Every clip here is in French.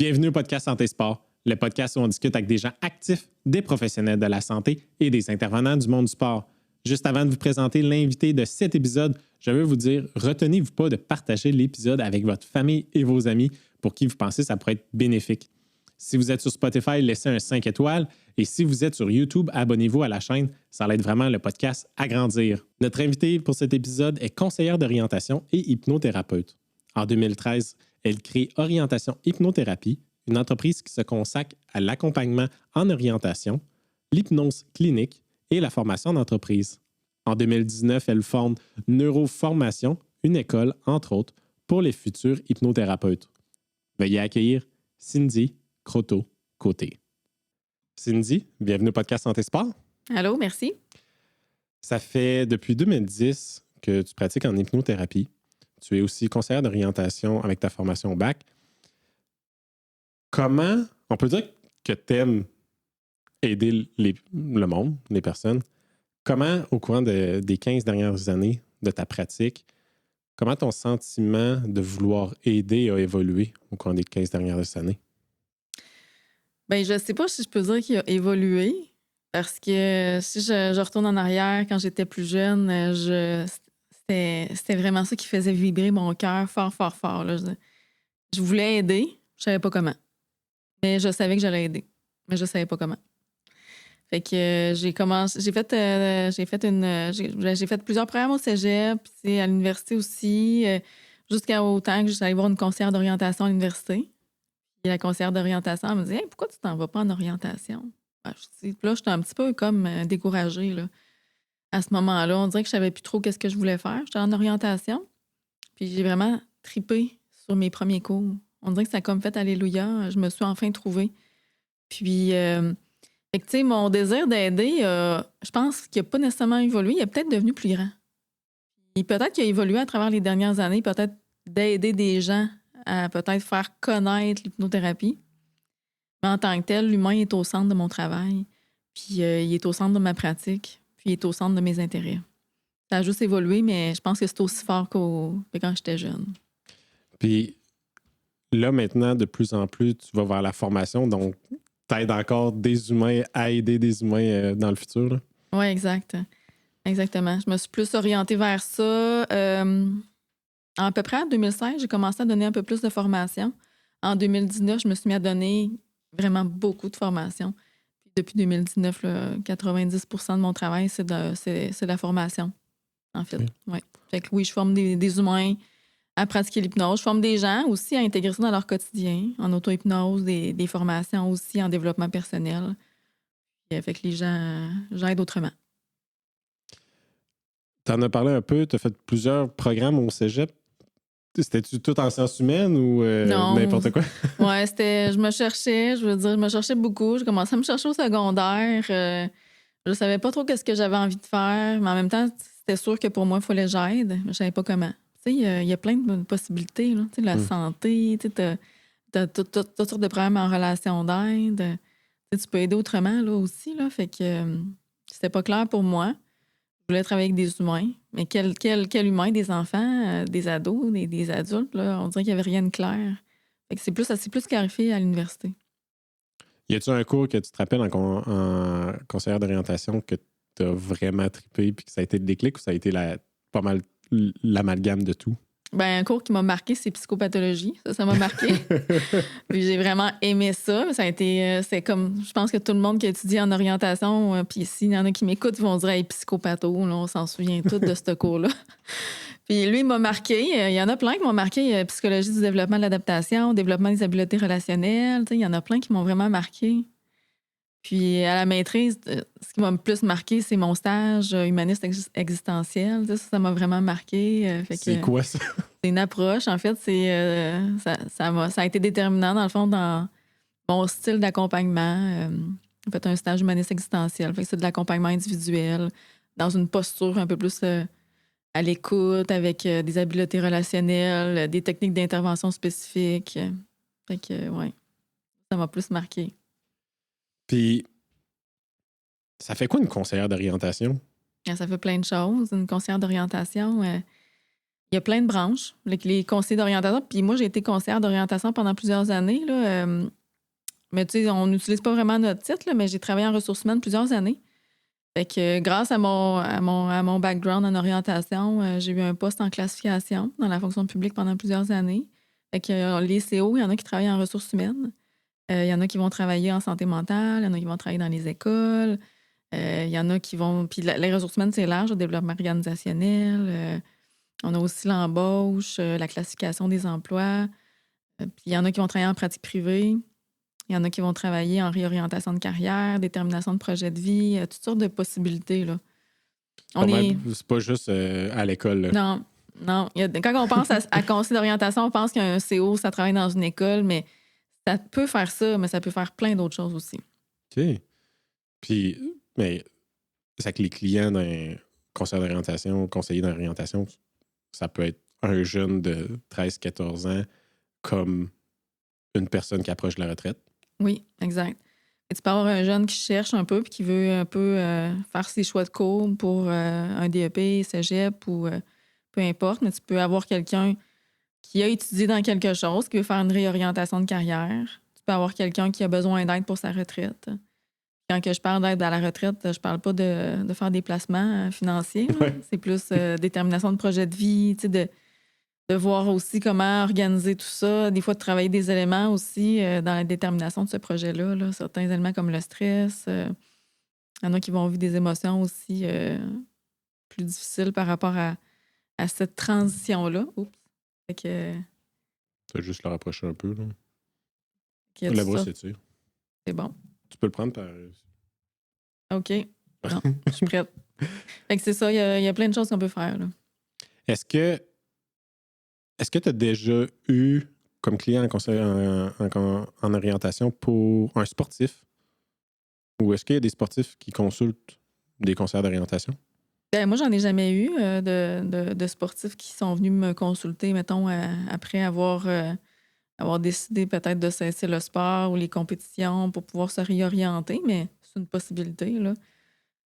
Bienvenue au podcast Santé Sport, le podcast où on discute avec des gens actifs, des professionnels de la santé et des intervenants du monde du sport. Juste avant de vous présenter l'invité de cet épisode, je veux vous dire, retenez-vous pas de partager l'épisode avec votre famille et vos amis pour qui vous pensez que ça pourrait être bénéfique. Si vous êtes sur Spotify, laissez un 5 étoiles et si vous êtes sur YouTube, abonnez-vous à la chaîne. Ça aide vraiment le podcast à grandir. Notre invitée pour cet épisode est conseillère d'orientation et hypnothérapeute. En 2013, elle crée Orientation Hypnothérapie, une entreprise qui se consacre à l'accompagnement en orientation, l'hypnose clinique et la formation d'entreprise. En 2019, elle fonde Neuroformation, une école, entre autres, pour les futurs hypnothérapeutes. Veuillez accueillir Cindy Croteau-Côté. Cindy, bienvenue au podcast Santé Sport. Allô, merci. Ça fait depuis 2010 que tu pratiques en hypnothérapie. Tu es aussi conseillère d'orientation avec ta formation au bac. Comment, on peut dire que tu aimes aider le monde, les personnes. Comment, au courant des 15 dernières années de ta pratique, comment ton sentiment de vouloir aider a évolué au cours des 15 dernières années? Bien, je ne sais pas si je peux dire qu'il a évolué, parce que si je retourne en arrière, quand j'étais plus jeune, c'était vraiment ça qui faisait vibrer mon cœur fort, fort, fort. Là. Je voulais aider, je savais pas comment. Mais je savais que j'allais aider, mais je savais pas comment. Fait que j'ai fait plusieurs programmes au cégep, puis à l'université aussi, jusqu'à autant que j'allais voir une conseillère d'orientation à l'université. Puis la conseillère d'orientation, elle me dit « Hey, pourquoi tu t'en vas pas en orientation? » Puis là, j'étais un petit peu comme découragée. Là. À ce moment-là, on dirait que je savais plus trop qu'est-ce que je voulais faire. J'étais en orientation, puis j'ai vraiment tripé sur mes premiers cours. On dirait que ça a comme fait alléluia. Je me suis enfin trouvée. Puis, fait que, tu sais, mon désir d'aider, je pense qu'il n'a pas nécessairement évolué. Il est peut-être devenu plus grand. Et peut-être qu'il a évolué à travers les dernières années, peut-être d'aider des gens à peut-être faire connaître l'hypnothérapie. Mais en tant que tel, l'humain est au centre de mon travail, puis il est au centre de ma pratique, puis il est au centre de mes intérêts. Ça a juste évolué, mais je pense que c'est aussi fort que quand j'étais jeune. Puis là, maintenant, de plus en plus, tu vas vers la formation, donc t'aides encore des humains à aider des humains dans le futur. Oui, exact. Exactement. Je me suis plus orientée vers ça. À peu près en 2016, j'ai commencé à donner un peu plus de formation. En 2019, je me suis mis à donner vraiment beaucoup de formation. Puis depuis 2019, là, 90% de mon travail, c'est de la formation, en fait. Oui. Ouais. Fait que oui, je forme des humains à pratiquer l'hypnose. Je forme des gens aussi à intégrer ça dans leur quotidien, en auto-hypnose, des formations aussi en développement personnel. Puis, fait que les gens, j'aide autrement. Tu en as parlé un peu, tu as fait plusieurs programmes au cégep. C'était-tu tout en sciences humaines ou Non. n'importe quoi? Ouais, je me cherchais beaucoup. Je commençais à me chercher au secondaire. Je savais pas trop qu'est-ce que j'avais envie de faire, mais en même temps, c'était sûr que pour moi, il fallait que j'aide, mais je savais pas comment. Tu sais, il y a plein de possibilités, là. Tu sais, la santé, tu sais, t'as toutes sortes de problèmes en relation d'aide. Tu sais, tu peux aider autrement, là, aussi, là. Fait que c'était pas clair pour moi. Je voulais travailler avec des humains, mais quel humain? Des enfants, des ados, des adultes, là? On dirait qu'il y avait rien de clair. Fait que c'est plus clarifié à l'université. Y a-tu un cours que tu te rappelles en conseillère d'orientation que tu as vraiment trippé puis que ça a été le déclic ou ça a été pas mal l'amalgame de tout? Ben, un cours qui m'a marqué, c'est psychopathologie. Ça m'a marqué. Puis j'ai vraiment aimé ça. Ça a été, c'est comme, je pense que tout le monde qui étudie en orientation, puis s'il y en a qui m'écoutent, ils vont dire hey, psychopatho, là, on s'en souvient tous de ce cours-là. Puis lui, il m'a marqué. Il y en a plein qui m'ont marqué. Psychologie du développement de l'adaptation, développement des habiletés relationnelles. Il y en a plein qui m'ont vraiment marqué. Puis à la maîtrise, ce qui m'a le plus marqué, c'est mon stage humaniste existentiel. Ça m'a vraiment marqué. C'est quoi ça? C'est une approche. En fait, ça a été déterminant, dans le fond, dans mon style d'accompagnement. En fait, un stage humaniste existentiel. Fait que c'est de l'accompagnement individuel, dans une posture un peu plus à l'écoute, avec des habiletés relationnelles, des techniques d'intervention spécifiques. Fait que, ouais, ça m'a plus marqué. Puis, ça fait quoi une conseillère d'orientation? Ça fait plein de choses. Une conseillère d'orientation, Il y a plein de branches, les conseillers d'orientation. Puis moi, j'ai été conseillère d'orientation pendant plusieurs années. Là, mais tu sais, on n'utilise pas vraiment notre titre, là, mais j'ai travaillé en ressources humaines plusieurs années. Fait que grâce à mon background en orientation, j'ai eu un poste en classification dans la fonction publique pendant plusieurs années. Fait que les CO, il y en a qui travaillent en ressources humaines. Il y en a qui vont travailler en santé mentale, il y en a qui vont travailler dans les écoles. Il y en a qui vont... Puis les ressources humaines, c'est large, le développement organisationnel. On a aussi l'embauche, la classification des emplois. Puis il y en a qui vont travailler en pratique privée. Il y en a qui vont travailler en réorientation de carrière, détermination de projet de vie, toutes sortes de possibilités. Là. C'est pas juste à l'école. Là. Non, non. Quand on pense à conseil d'orientation, on pense qu'un CO, ça travaille dans une école, mais ça peut faire ça, mais ça peut faire plein d'autres choses aussi. OK. Puis, mais c'est que les clients d'un conseiller d'orientation, ça peut être un jeune de 13-14 ans comme une personne qui approche de la retraite. Oui, exact. Et tu peux avoir un jeune qui cherche un peu puis qui veut un peu faire ses choix de cours pour un DEP, cégep ou peu importe, mais tu peux avoir quelqu'un qui a étudié dans quelque chose, qui veut faire une réorientation de carrière. Tu peux avoir quelqu'un qui a besoin d'aide pour sa retraite. Quand que je parle d'aide à la retraite, je parle pas de faire des placements financiers. Ouais. C'est plus détermination de projet de vie, tu sais, de voir aussi comment organiser tout ça. Des fois, de travailler des éléments aussi dans la détermination de ce projet-là. Là. Certains éléments comme le stress. Il y en a qui vont vivre des émotions aussi plus difficiles par rapport à cette transition-là. Oups. Fait que... Tu vas juste le rapprocher un peu. Là. Le bras s'étire. C'est bon. Tu peux le prendre par... OK. Non, je suis prête. Fait que c'est ça, il y a plein de choses qu'on peut faire. Là. Est-ce que tu as déjà eu comme client en orientation pour un sportif? Ou est-ce qu'il y a des sportifs qui consultent des conseillers d'orientation? Ben, moi, j'en ai jamais eu de sportifs qui sont venus me consulter, mettons, après avoir décidé peut-être de cesser le sport ou les compétitions pour pouvoir se réorienter, mais c'est une possibilité, là.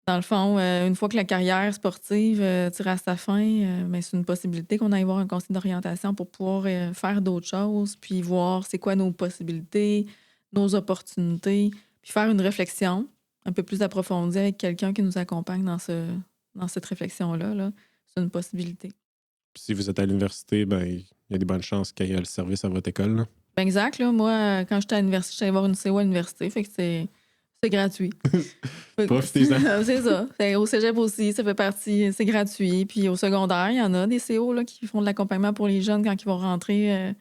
Dans le fond, une fois que la carrière sportive tire à sa fin, mais c'est une possibilité qu'on aille voir un conseiller d'orientation pour pouvoir faire d'autres choses, puis voir c'est quoi nos possibilités, nos opportunités, puis faire une réflexion un peu plus approfondie avec quelqu'un qui nous accompagne dans cette réflexion-là. Là. C'est une possibilité. Puis si vous êtes à l'université, ben il y a des bonnes chances qu'il y ait le service à votre école. Là. Ben exact. Là, moi, quand j'étais à l'université, j'allais voir une CO à l'université, fait que c'est gratuit. Profitez-en. C'est ça. Au cégep aussi, ça fait partie, c'est gratuit. Puis au secondaire, il y en a des CO là, qui font de l'accompagnement pour les jeunes quand ils vont rentrer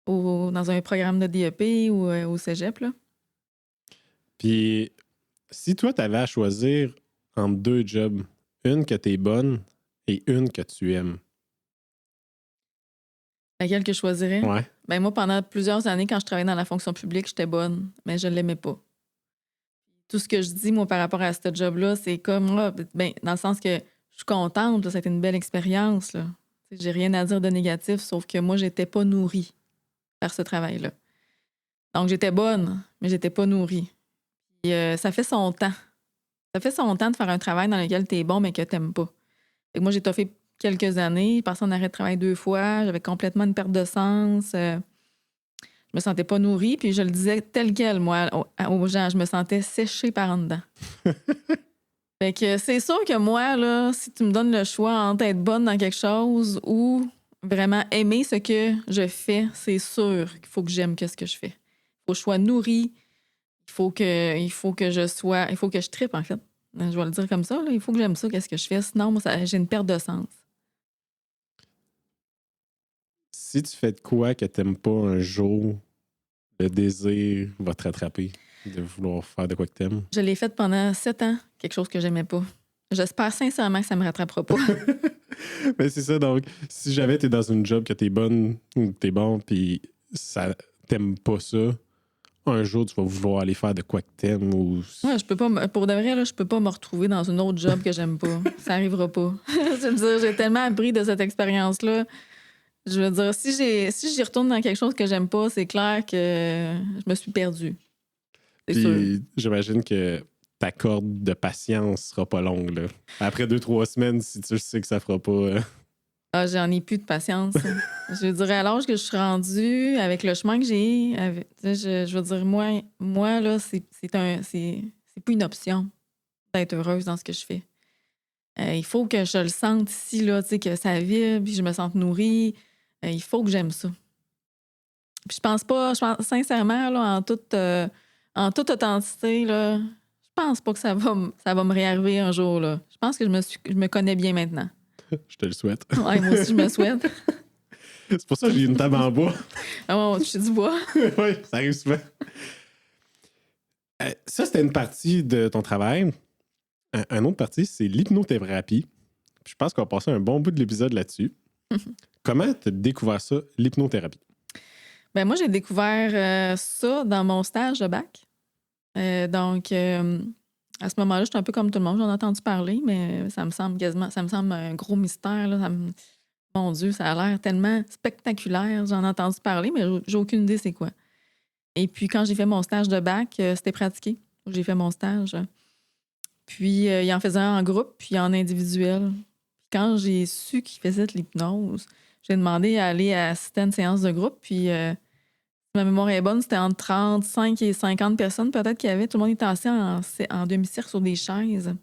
dans un programme de DEP ou au cégep. Là. Puis si toi, tu avais à choisir entre deux jobs, une que tu es bonne et une que tu aimes. Laquelle que je choisirais? Ouais. Ben moi, pendant plusieurs années, quand je travaillais dans la fonction publique, j'étais bonne, mais je ne l'aimais pas. Tout ce que je dis, moi, par rapport à ce job-là, c'est comme, dans le sens que je suis contente, là, ça a été une belle expérience. Là. J'ai rien à dire de négatif, sauf que moi, j'étais pas nourrie par ce travail-là. Donc, j'étais bonne, mais j'étais pas nourrie. Puis, ça fait son temps. Ça fait son temps de faire un travail dans lequel tu es bon, mais que tu n'aimes pas. Fait que moi, j'ai toffé quelques années, passé en arrêt de travail 2 fois, j'avais complètement une perte de sens. Je me sentais pas nourrie, puis je le disais tel quel, moi, aux gens. Je me sentais séchée par en dedans. Fait que c'est sûr que moi, là, si tu me donnes le choix entre être bonne dans quelque chose ou vraiment aimer ce que je fais, c'est sûr qu'il faut que j'aime ce que je fais. Il faut que je sois nourrie. Il faut que je trippe, en fait. Je vais le dire comme ça. Là. Il faut que j'aime ça, qu'est-ce que je fais. Sinon, moi, j'ai une perte de sens. Si tu fais de quoi que t'aimes pas un jour, le désir va te rattraper de vouloir faire de quoi que t'aimes. Je l'ai fait pendant 7 ans, quelque chose que j'aimais pas. J'espère sincèrement que ça me rattrapera pas. Mais c'est ça, donc, si jamais t'es dans une job que t'es bonne ou t'es bon, puis ça t'aimes pas ça, un jour, tu vas vouloir aller faire de quoi que t'aimes ou... Ouais, je peux pas, pour de vrai, là, je peux pas me retrouver dans une autre job que j'aime pas. Ça arrivera pas. Je veux dire, j'ai tellement appris de cette expérience-là. Je veux dire, si j'y retourne dans quelque chose que j'aime pas, c'est clair que je me suis perdue. C'est sûr. Puis j'imagine que ta corde de patience sera pas longue, là. Après 2-3 semaines, si tu sais que ça fera pas... Ah, j'en ai plus de patience. Je dirais, à l'âge que je suis rendue, avec le chemin que j'ai, je veux dire, moi là, c'est pas une option d'être heureuse dans ce que je fais. Il faut que je le sente ici, là, tu sais, que ça vibre, puis je me sente nourrie. Il faut que j'aime ça. Puis je pense sincèrement, là, en toute authenticité, là, je pense pas que ça va me réarriver un jour, là. Je pense que je me connais bien maintenant. Je te le souhaite. Ouais, moi aussi, je me souhaite. C'est pour ça que j'ai une table en bois. Ah bon, je suis du bois. Oui, ça arrive souvent. Ça, c'était une partie de ton travail. Un autre partie, c'est l'hypnothérapie. Je pense qu'on va passer un bon bout de l'épisode là-dessus. Comment tu as découvert ça, l'hypnothérapie? Ben moi, j'ai découvert ça dans mon stage de bac. Donc, à ce moment-là, j'étais un peu comme tout le monde. J'en ai entendu parler, mais ça me semble un gros mystère. Là. Mon Dieu, ça a l'air tellement spectaculaire. J'en ai entendu parler, mais j'ai aucune idée c'est quoi. Et puis, quand j'ai fait mon stage de bac, c'était pratiqué. J'ai fait mon stage. Puis, il en faisait un en groupe, puis en individuel. Puis quand j'ai su qu'il faisait de l'hypnose, j'ai demandé à aller assister à une séance de groupe, puis... si ma mémoire est bonne, c'était entre 35 et 50 personnes peut-être qu'il y avait. Tout le monde était assis en demi-cercle sur des chaises.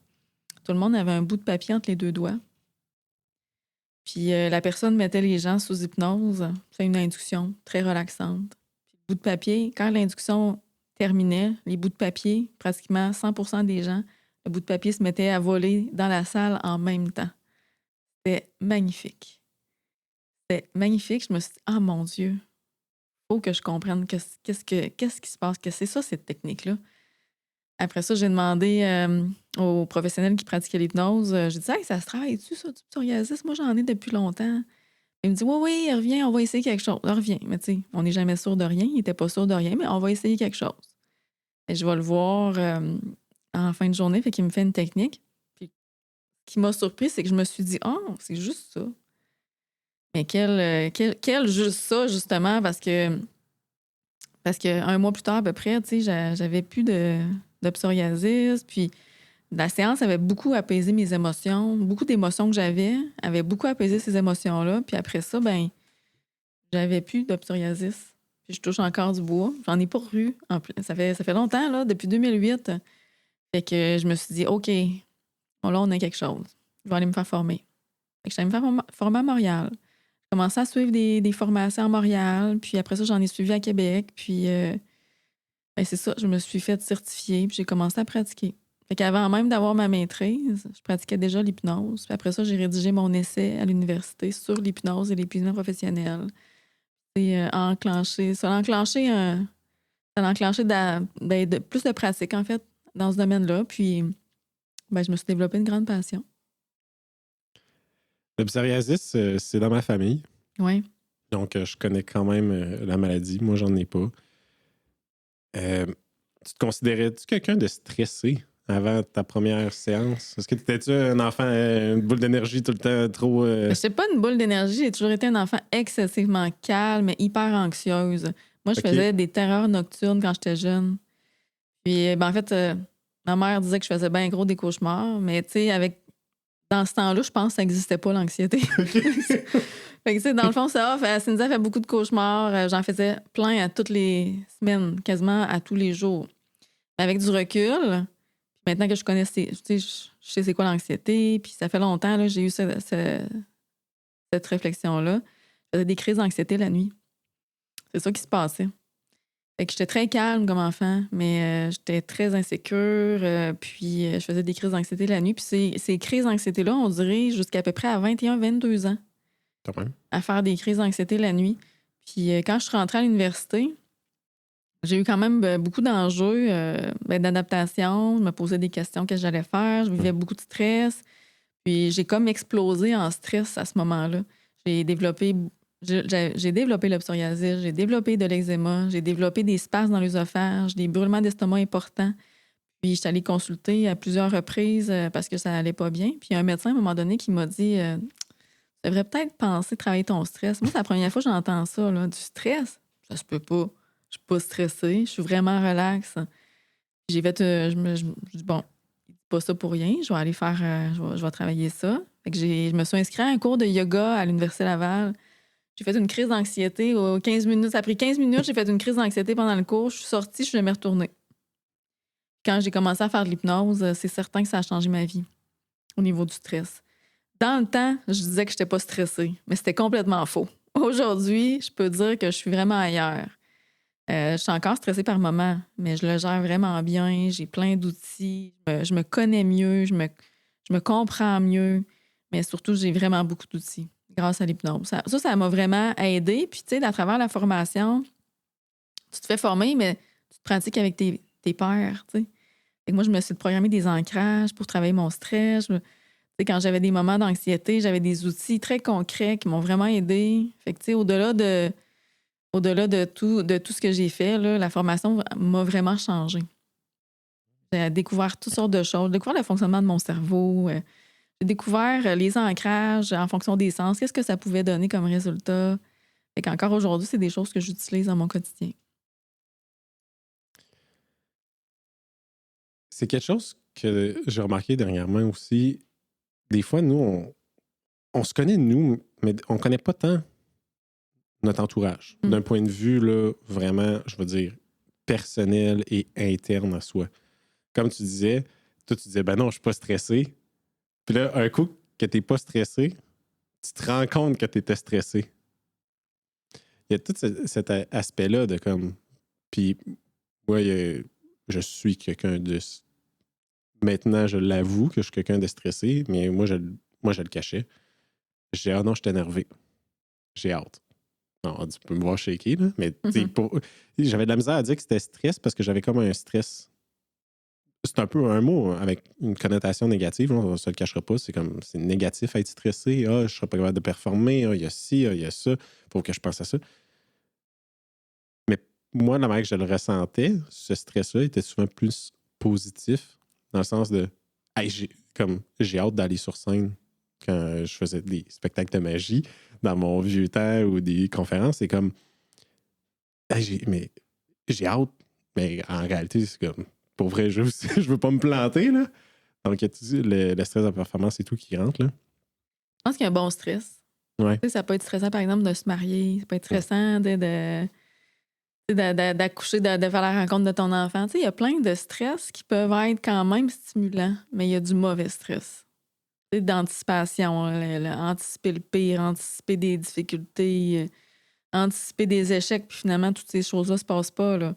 Tout le monde avait un bout de papier entre les deux doigts. Puis la personne mettait les gens sous hypnose. C'est une induction très relaxante. Puis le bout de papier, quand l'induction terminait, les bouts de papier, pratiquement 100% des gens, le bout de papier se mettait à voler dans la salle en même temps. C'était magnifique. C'était magnifique. Je me suis dit, ah mon Dieu, faut que je comprenne qu'est-ce qui se passe, que c'est ça, cette technique-là. Après ça, j'ai demandé aux professionnels qui pratiquaient l'hypnose, j'ai dit, hey, ça se travaille-tu, ça, du psoriasis? Moi, j'en ai depuis longtemps. Il me dit, oui, reviens, on va essayer quelque chose. Reviens. Mais tu sais, on n'est jamais sûr de rien. Il n'était pas sûr de rien, mais on va essayer quelque chose. Et je vais le voir en fin de journée, fait qu'il me fait une technique. Puis, ce qui m'a surpris, c'est que je me suis dit, oh, c'est juste ça. Mais quel juste ça, justement, parce que un mois plus tard, à peu près, tu sais, j'avais plus de psoriasis. Puis la séance avait beaucoup apaisé mes émotions. Beaucoup d'émotions que j'avais avaient beaucoup apaisé ces émotions-là. Puis après ça, ben j'avais plus de psoriasis. Puis je touche encore du bois. J'en ai pas revu. Ça fait longtemps, là, depuis 2008. Fait que je me suis dit, OK, bon, là, on a quelque chose. Je vais aller me faire former. Fait que je suis allée me faire former à Montréal. J'ai commencé à suivre des formations à Montréal, puis après ça, j'en ai suivi à Québec, puis ben c'est ça, je me suis fait certifier, puis j'ai commencé à pratiquer. Fait qu'avant même d'avoir ma maîtrise, je pratiquais déjà l'hypnose. Puis après ça, j'ai rédigé mon essai à l'université sur l'hypnose et l'épuisement professionnel. Et ça a enclenché plus de pratique, en fait, dans ce domaine-là. Puis ben, je me suis développé une grande passion. Le psoriasis, c'est dans ma famille. Oui. Donc, je connais quand même la maladie. Moi, j'en ai pas. Tu te considérais-tu quelqu'un de stressé avant ta première séance? Est-ce que tu étais-tu un enfant, une boule d'énergie tout le temps, trop... Je sais pas une boule d'énergie. J'ai toujours été un enfant excessivement calme, hyper anxieuse. Moi, je faisais des terreurs nocturnes quand j'étais jeune. Puis, ben, en fait, ma mère disait que je faisais bien gros des cauchemars, mais tu sais, dans ce temps-là, je pense que ça n'existait pas, l'anxiété. Fait que, tu sais, dans le fond, Cynthia fait beaucoup de cauchemars. J'en faisais plein à toutes les semaines, quasiment à tous les jours. Mais avec du recul, maintenant que je connais, tu sais, je sais c'est quoi l'anxiété, puis ça fait longtemps, là, j'ai eu cette réflexion-là. Je faisais des crises d'anxiété la nuit. C'est ça qui se passait. Fait que j'étais très calme comme enfant, mais j'étais très insécure, puis je faisais des crises d'anxiété la nuit. Puis ces crises d'anxiété-là, on dirait jusqu'à peu près à 21-22 ans. Quand même. À faire des crises d'anxiété la nuit. Puis quand je suis rentrée à l'université, j'ai eu quand même beaucoup d'enjeux d'adaptation. Je me posais des questions, qu'est-ce que j'allais faire. Je vivais beaucoup de stress. Puis j'ai comme explosé en stress à ce moment-là. J'ai développé le psoriasis, j'ai développé de l'eczéma, j'ai développé des spasmes dans l'œsophage, des brûlements d'estomac importants. Puis je suis allée consulter à plusieurs reprises parce que ça allait pas bien. Puis il y a un médecin à un moment donné qui m'a dit tu devrais peut-être penser travailler ton stress. Moi, c'est la première fois que j'entends ça, là, du stress. Ça se peut pas. Je suis pas stressée, je suis vraiment relax. J'ai fait je dis bon, il dit pas ça pour rien, je vais aller faire je vais travailler ça. Fait que je me suis inscrite à un cours de yoga à l'Université Laval. J'ai fait une crise d'anxiété aux 15 minutes. Ça a pris 15 minutes, j'ai fait une crise d'anxiété pendant le cours. Je suis sortie, je suis jamais retournée. Quand j'ai commencé à faire de l'hypnose, c'est certain que ça a changé ma vie au niveau du stress. Dans le temps, je disais que je n'étais pas stressée, mais c'était complètement faux. Aujourd'hui, je peux dire que je suis vraiment ailleurs. Je suis encore stressée par moments, mais je le gère vraiment bien. J'ai plein d'outils. Je me connais mieux, je me comprends mieux, mais surtout, j'ai vraiment beaucoup d'outils grâce à l'hypnose. Ça m'a vraiment aidée. Puis, tu sais, à travers la formation, tu te fais former, mais tu te pratiques avec tes pairs, tu sais. Fait que moi, je me suis programmé des ancrages pour travailler mon stress. Tu sais, quand j'avais des moments d'anxiété, j'avais des outils très concrets qui m'ont vraiment aidée. Fait que, tu sais, au-delà de tout ce que j'ai fait, là, la formation m'a vraiment changé. J'ai découvert toutes sortes de choses. J'ai découvert le fonctionnement de mon cerveau. J'ai découvert les ancrages en fonction des sens. Qu'est-ce que ça pouvait donner comme résultat? Fait qu'encore aujourd'hui, c'est des choses que j'utilise dans mon quotidien. C'est quelque chose que j'ai remarqué dernièrement aussi. Des fois, nous, on se connaît, nous, mais on ne connaît pas tant notre entourage. D'un point de vue, là, vraiment, je veux dire, personnel et interne à soi. Comme tu disais, toi, tu disais, ben non, je suis pas stressé. Puis là, un coup que tu n'es pas stressé, tu te rends compte que tu étais stressé. Il y a tout cet aspect-là de comme. Puis, moi, je suis quelqu'un de. Maintenant, je l'avoue que je suis quelqu'un de stressé, mais moi, je le cachais. J'ai non, je suis énervé. J'ai hâte. Non, tu peux me voir shaker, là, mais j'avais de la misère à dire que c'était stress parce que j'avais comme un stress. C'est un peu un mot avec une connotation négative, on ne se le cachera pas. C'est comme c'est négatif à être stressé. Ah, je ne serai pas capable de performer. Ah, il y a ci, il y a ça. Il faut que je pense à ça. Mais moi, la manière que je le ressentais, ce stress-là était souvent plus positif, dans le sens de hey, j'ai hâte d'aller sur scène quand je faisais des spectacles de magie dans mon vieux temps ou des conférences. C'est comme hey, j'ai hâte, mais en réalité, c'est comme pour vrai, je veux pas me planter, là. Donc, le stress de performance, c'est tout qui rentre, là. Je pense qu'il y a un bon stress. Ouais. Tu sais, ça peut être stressant, par exemple, de se marier. Ça peut être stressant d'accoucher, de faire la rencontre de ton enfant. Tu sais, il y a plein de stress qui peuvent être quand même stimulants, mais il y a du mauvais stress. Tu sais, d'anticipation, anticiper le pire, anticiper des difficultés, anticiper des échecs, puis finalement, toutes ces choses-là se passent pas, là.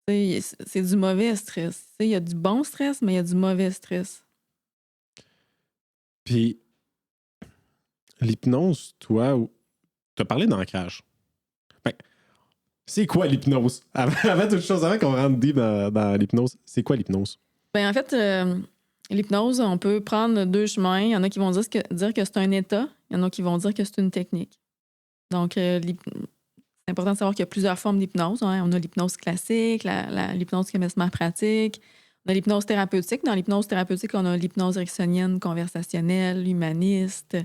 Tu sais, c'est du mauvais stress. Tu sais, il y a du bon stress, mais il y a du mauvais stress. Puis, l'hypnose, toi, tu as parlé d'ancrage. Ben, c'est quoi l'hypnose? Avant toute chose, avant qu'on rentre deep dans l'hypnose, c'est quoi l'hypnose? Ben, en fait, l'hypnose, on peut prendre deux chemins. Il y en a qui vont dire que c'est un état. Il y en a qui vont dire que c'est une technique. Donc, c'est important de savoir qu'il y a plusieurs formes d'hypnose. Hein. On a l'hypnose classique, l'hypnose qui est mesmer pratique. On a l'hypnose thérapeutique. Dans l'hypnose thérapeutique, on a l'hypnose ericksonienne, conversationnelle, humaniste.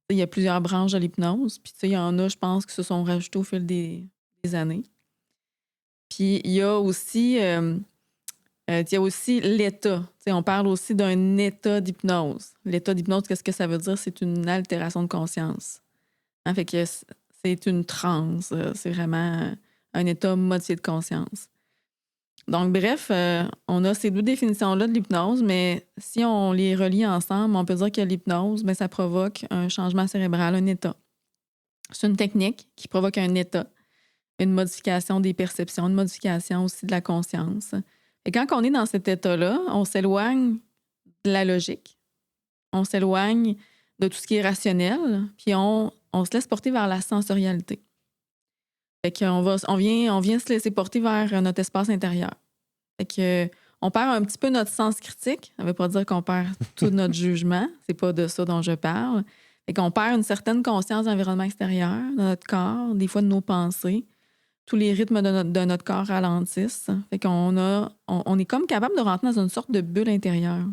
Il y a plusieurs branches de l'hypnose. Puis, il y en a, je pense, qui se sont rajoutées au fil des années. Puis, il y a aussi l'état. On parle aussi d'un état d'hypnose. L'état d'hypnose, qu'est-ce que ça veut dire? C'est une altération de conscience. Hein, fait que c'est une transe. C'est vraiment un état modifié de conscience. Donc, bref, on a ces deux définitions-là de l'hypnose, mais si on les relie ensemble, on peut dire que l'hypnose, ça provoque un changement cérébral, un état. C'est une technique qui provoque un état, une modification des perceptions, une modification aussi de la conscience. Et quand on est dans cet état-là, on s'éloigne de la logique, on s'éloigne de tout ce qui est rationnel, puis on se laisse porter vers la sensorialité. Fait qu'on on vient se laisser porter vers notre espace intérieur. Fait que on perd un petit peu notre sens critique. Ça veut pas dire qu'on perd tout notre jugement. C'est pas de ça dont je parle. Fait qu'on perd une certaine conscience de l'environnement extérieur, de notre corps, des fois de nos pensées. Tous les rythmes de notre corps ralentissent. Fait qu'on est comme capable de rentrer dans une sorte de bulle intérieure.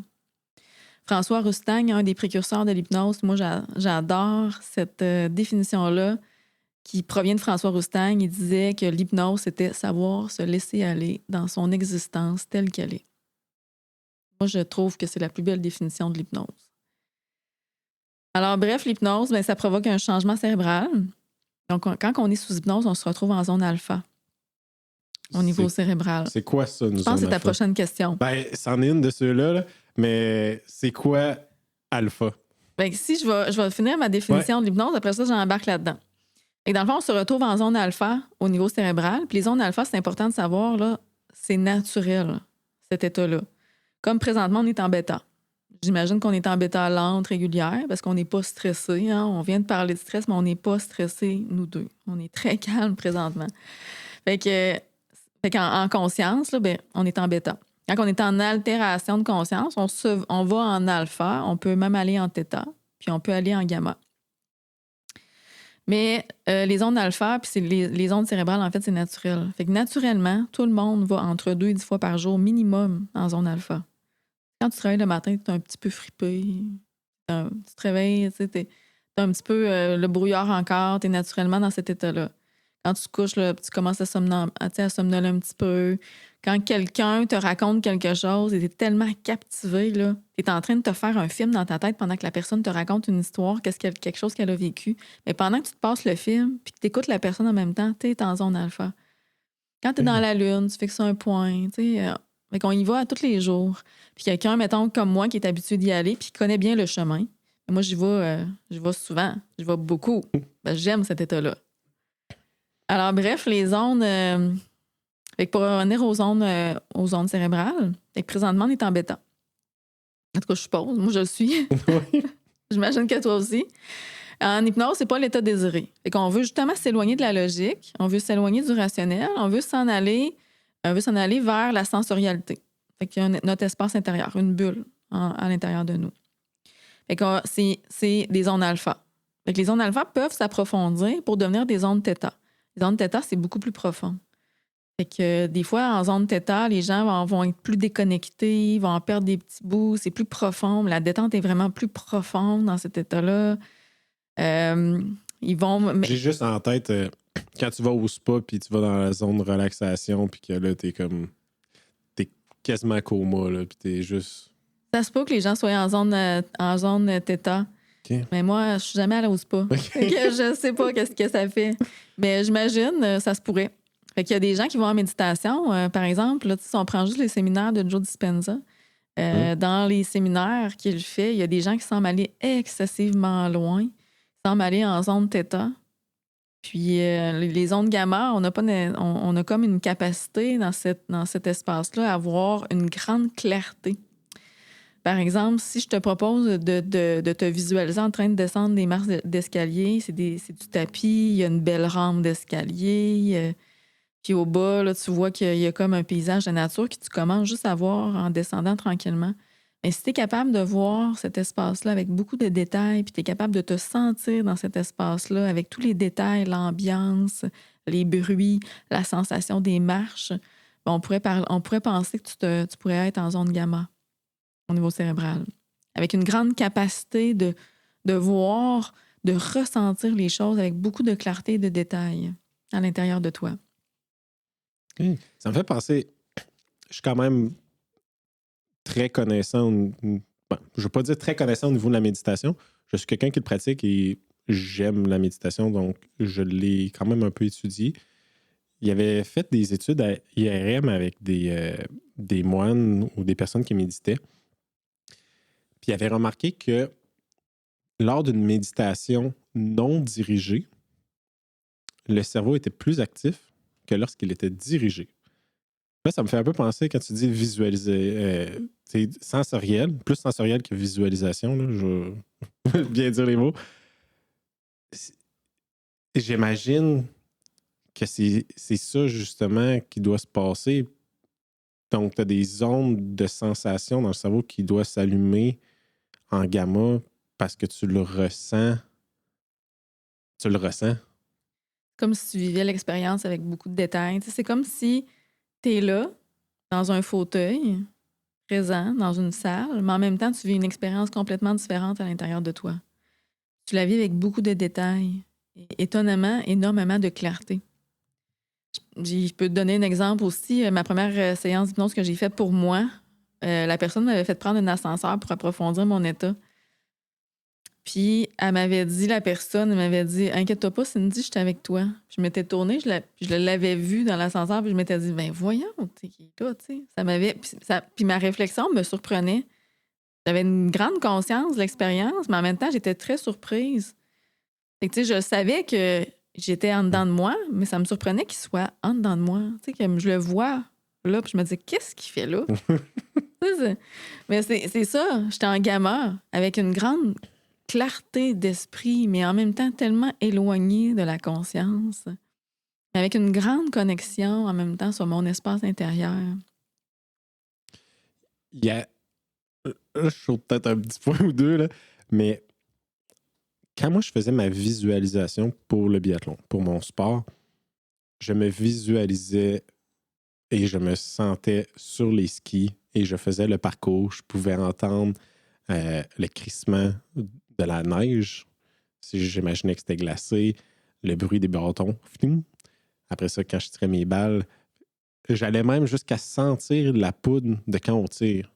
François Rustagne, un des précurseurs de l'hypnose, moi, j'adore cette définition-là qui provient de François Rustagne. Il disait que l'hypnose, c'était savoir se laisser aller dans son existence telle qu'elle est. Moi, je trouve que c'est la plus belle définition de l'hypnose. Alors, bref, l'hypnose, ça provoque un changement cérébral. Donc, quand on est sous hypnose, on se retrouve en zone alpha, au niveau cérébral. C'est quoi ça, une zone alpha? Je pense que c'est ta prochaine question. C'en est une de ceux-là, là, mais c'est quoi alpha? Si je vais finir ma définition de l'hypnose, après ça, j'embarque là-dedans. Et dans le fond, on se retrouve en zone alpha au niveau cérébral. Puis les zones alpha, c'est important de savoir, là, c'est naturel, cet état-là. Comme présentement, on est en bêta. J'imagine qu'on est en bêta lente, régulière, parce qu'on n'est pas stressé. Hein? On vient de parler de stress, mais on n'est pas stressé, nous deux. On est très calme présentement. Fait qu'en conscience, là, on est en bêta. Quand on est en altération de conscience, on va en alpha, on peut même aller en θ, puis on peut aller en gamma. Mais les ondes alpha, puis les ondes cérébrales, en fait, c'est naturel. Fait que naturellement, tout le monde va entre 2 et 10 fois par jour minimum en zone alpha. Quand tu travailles le matin, tu es un petit peu fripé. Tu te réveilles, tu es un petit peu le brouillard encore, tu es naturellement dans cet état-là. Quand tu te couches, là, tu commences à somnoler un petit peu. Quand quelqu'un te raconte quelque chose et tu es tellement captivé, tu es en train de te faire un film dans ta tête pendant que la personne te raconte une histoire, quelque chose qu'elle a vécu. Mais pendant que tu te passes le film puis que tu écoutes la personne en même temps, tu es en zone alpha. Quand tu es dans la lune, tu fixes un point. Fait qu'on y va à tous les jours. Puis quelqu'un, mettons, comme moi, qui est habitué d'y aller puis qui connaît bien le chemin, moi, j'y vais souvent. J'y vais beaucoup. J'aime cet état-là. Alors, bref, les ondes... Fait que pour revenir aux ondes cérébrales, fait que présentement, on est en bêta. En tout cas, je suppose. Moi, je le suis. Oui. J'imagine que toi aussi. En hypnose, c'est pas l'état désiré. Fait qu'on veut justement s'éloigner de la logique, on veut s'éloigner du rationnel, on veut s'en aller vers la sensorialité. Fait qu'il y a notre espace intérieur, une bulle à l'intérieur de nous. Fait que c'est des ondes alpha. Fait que les ondes alpha peuvent s'approfondir pour devenir des ondes θ. Les ondes θ, c'est beaucoup plus profond. Fait que des fois, en zone θ, les gens vont être plus déconnectés, vont en perdre des petits bouts, c'est plus profond. La détente est vraiment plus profonde dans cet état-là. J'ai juste en tête, quand tu vas au spa puis tu vas dans la zone de relaxation puis que là, t'es quasiment coma, là, puis t'es juste... Ça se peut que les gens soient en zone θ. Okay. Mais moi, je suis jamais allée au spa. Okay. Je sais pas qu'est-ce que ça fait. Mais j'imagine, ça se pourrait. Fait qu'il y a des gens qui vont en méditation. Par exemple, là, si on prend juste les séminaires de Joe Dispenza, dans les séminaires qu'il fait, il y a des gens qui semblent aller excessivement loin, qui semblent aller en zone θ. Puis les ondes gamma, on a comme une capacité dans cet espace-là à avoir une grande clarté. Par exemple, si je te propose de te visualiser en train de descendre des marches d'escalier, c'est du tapis, il y a une belle rampe d'escalier, puis au bas, là, tu vois qu'il y a comme un paysage de nature que tu commences juste à voir en descendant tranquillement. Mais si tu es capable de voir cet espace-là avec beaucoup de détails, puis tu es capable de te sentir dans cet espace-là avec tous les détails, l'ambiance, les bruits, la sensation des marches, on pourrait penser que tu pourrais être en zone gamma au niveau cérébral, avec une grande capacité de voir, de ressentir les choses avec beaucoup de clarté et de détails à l'intérieur de toi. Ça me fait penser, je suis quand même très connaissant, je ne veux pas dire très connaissant au niveau de la méditation. Je suis quelqu'un qui le pratique et j'aime la méditation, donc je l'ai quand même un peu étudié. Il avait fait des études à IRM avec des moines ou des personnes qui méditaient. Puis il avait remarqué que lors d'une méditation non dirigée, le cerveau était plus actif que lorsqu'il était dirigé. Là, ça me fait un peu penser quand tu dis visualiser, c'est sensoriel, plus sensoriel que visualisation, là, je vais bien dire les mots. J'imagine que c'est ça justement qui doit se passer. Donc, tu as des ondes de sensation dans le cerveau qui doivent s'allumer en gamma parce que tu le ressens. Tu le ressens. Comme si tu vivais l'expérience avec beaucoup de détails. C'est comme si tu es là, dans un fauteuil, présent, dans une salle, mais en même temps, tu vis une expérience complètement différente à l'intérieur de toi. Tu la vis avec beaucoup de détails, étonnamment, énormément de clarté. Je peux te donner un exemple aussi. Ma première séance d'hypnose que j'ai faite pour moi, la personne m'avait fait prendre un ascenseur pour approfondir mon état. Puis elle m'avait dit, la personne, elle m'avait dit, inquiète-toi pas, Cindy, j'étais avec toi. Puis je m'étais tournée, je l'avais vue dans l'ascenseur, puis je m'étais dit, ben voyons, tu sais, qui est là, tu sais. Ça m'avait. Puis ma réflexion me surprenait. J'avais une grande conscience de l'expérience, mais en même temps, j'étais très surprise. Fait que, tu sais, je savais que j'étais en dedans de moi, mais ça me surprenait qu'il soit en dedans de moi. Tu sais, que je le vois là, puis je me disais, qu'est-ce qu'il fait là? Mais c'est ça, j'étais en gamma avec une grande clarté d'esprit, mais en même temps tellement éloignée de la conscience, avec une grande connexion en même temps sur mon espace intérieur. Il y a. Là, je saute peut-être un petit point ou deux, là, mais quand moi je faisais ma visualisation pour le biathlon, pour mon sport, je me visualisais et je me sentais sur les skis et je faisais le parcours. Je pouvais entendre le crissement de la neige, si j'imaginais que c'était glacé, le bruit des bâtons. Après ça, quand je tirais mes balles, j'allais même jusqu'à sentir la poudre de quand on tire.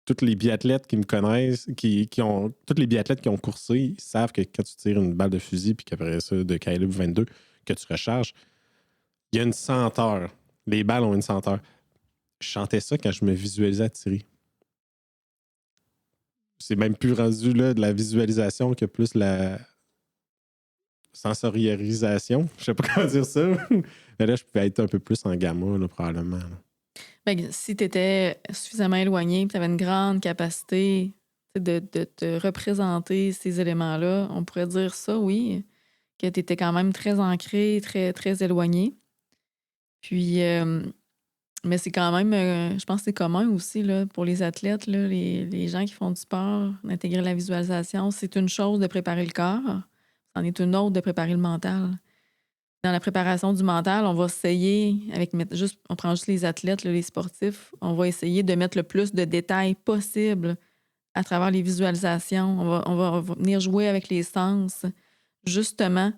Tous les biathlètes qui me connaissent, tous les biathlètes qui ont coursé, ils savent que quand tu tires une balle de fusil puis qu'après ça, de calibre 22, que tu recharges, il y a une senteur. Les balles ont une senteur. Je chantais ça quand je me visualisais à tirer. C'est même plus rendu là de la visualisation que plus la sensorialisation. Je sais pas comment dire ça. Mais là, je pouvais être un peu plus en gamma, là, probablement. Là. Ben, si tu étais suffisamment éloigné, tu avais une grande capacité de te représenter ces éléments-là, on pourrait dire ça, oui, que tu étais quand même très ancré, très, très éloigné. Puis, mais c'est quand même, je pense que c'est commun aussi là, pour les athlètes, là, les gens qui font du sport, d'intégrer la visualisation. C'est une chose de préparer le corps, c'en est une autre de préparer le mental. Dans la préparation du mental, on va essayer, on prend juste les athlètes, là, les sportifs, on va essayer de mettre le plus de détails possible à travers les visualisations. On va venir jouer avec les sens, justement,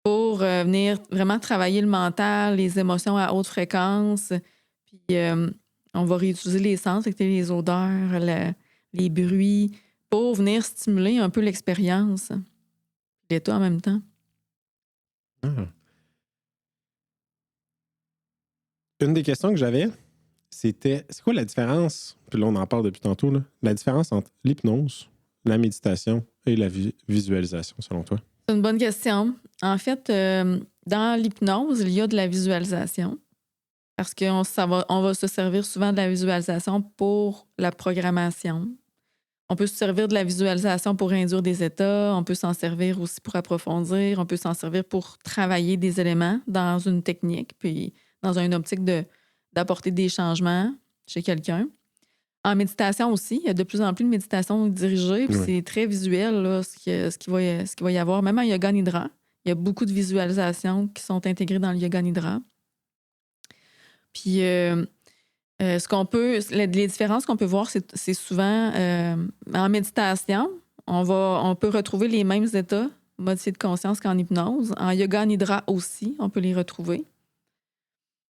pour venir vraiment travailler le mental, les émotions à haute fréquence. Puis on va réutiliser les sens, les odeurs, les bruits, pour venir stimuler un peu l'expérience. L'état en même temps. Ah. Une des questions que j'avais, c'était, c'est quoi la différence, puis là on en parle depuis tantôt, là, la différence entre l'hypnose, la méditation et la visualisation, selon toi? C'est une bonne question. En fait, dans l'hypnose, il y a de la visualisation parce qu'on on va se servir souvent de la visualisation pour la programmation. On peut se servir de la visualisation pour induire des états, on peut s'en servir aussi pour approfondir, on peut s'en servir pour travailler des éléments dans une technique, puis dans une optique d'apporter des changements chez quelqu'un. En méditation aussi, il y a de plus en plus de méditation dirigée, puis c'est très visuel là, ce qu'il va y avoir. Même en Yoga Nidra, il y a beaucoup de visualisations qui sont intégrées dans le Yoga Nidra. Puis les différences qu'on peut voir, c'est souvent en méditation, on peut retrouver les mêmes états modifiés de conscience qu'en hypnose. En Yoga Nidra aussi, on peut les retrouver.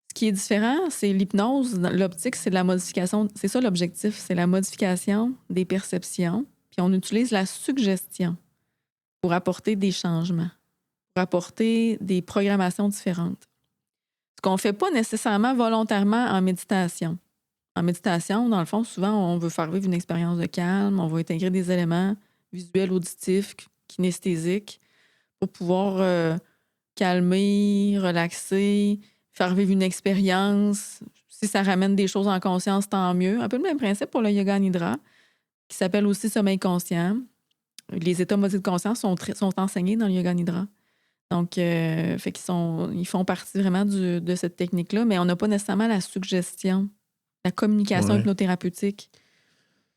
Ce qui est différent, c'est l'hypnose. L'optique, c'est de la modification. C'est ça l'objectif, c'est la modification des perceptions. Puis on utilise la suggestion pour apporter des changements, pour apporter des programmations différentes. Ce qu'on ne fait pas nécessairement volontairement en méditation. En méditation, dans le fond, souvent, on veut faire vivre une expérience de calme, on va intégrer des éléments visuels, auditifs, kinesthésiques pour pouvoir calmer, relaxer, faire vivre une expérience. Si ça ramène des choses en conscience, tant mieux. Un peu le même principe pour le Yoga Nidra, qui s'appelle aussi sommeil conscient. Les états modifiés de conscience sont enseignés dans le Yoga Nidra. Donc, fait ils font partie vraiment de cette technique-là, mais on n'a pas nécessairement la suggestion, la communication hypnothérapeutique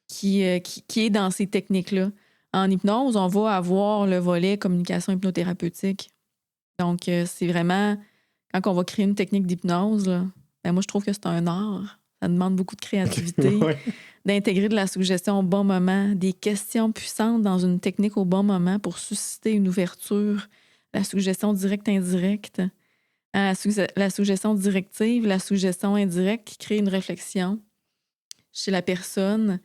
qui est dans ces techniques-là. En hypnose, on va avoir le volet communication hypnothérapeutique. Donc, c'est vraiment, quand on va créer une technique d'hypnose, là, ben moi, je trouve que c'est un art. Ça demande beaucoup de créativité, d'intégrer de la suggestion au bon moment, des questions puissantes dans une technique au bon moment pour susciter une ouverture, la suggestion directe-indirecte, la suggestion directive, la suggestion indirecte qui crée une réflexion chez la personne,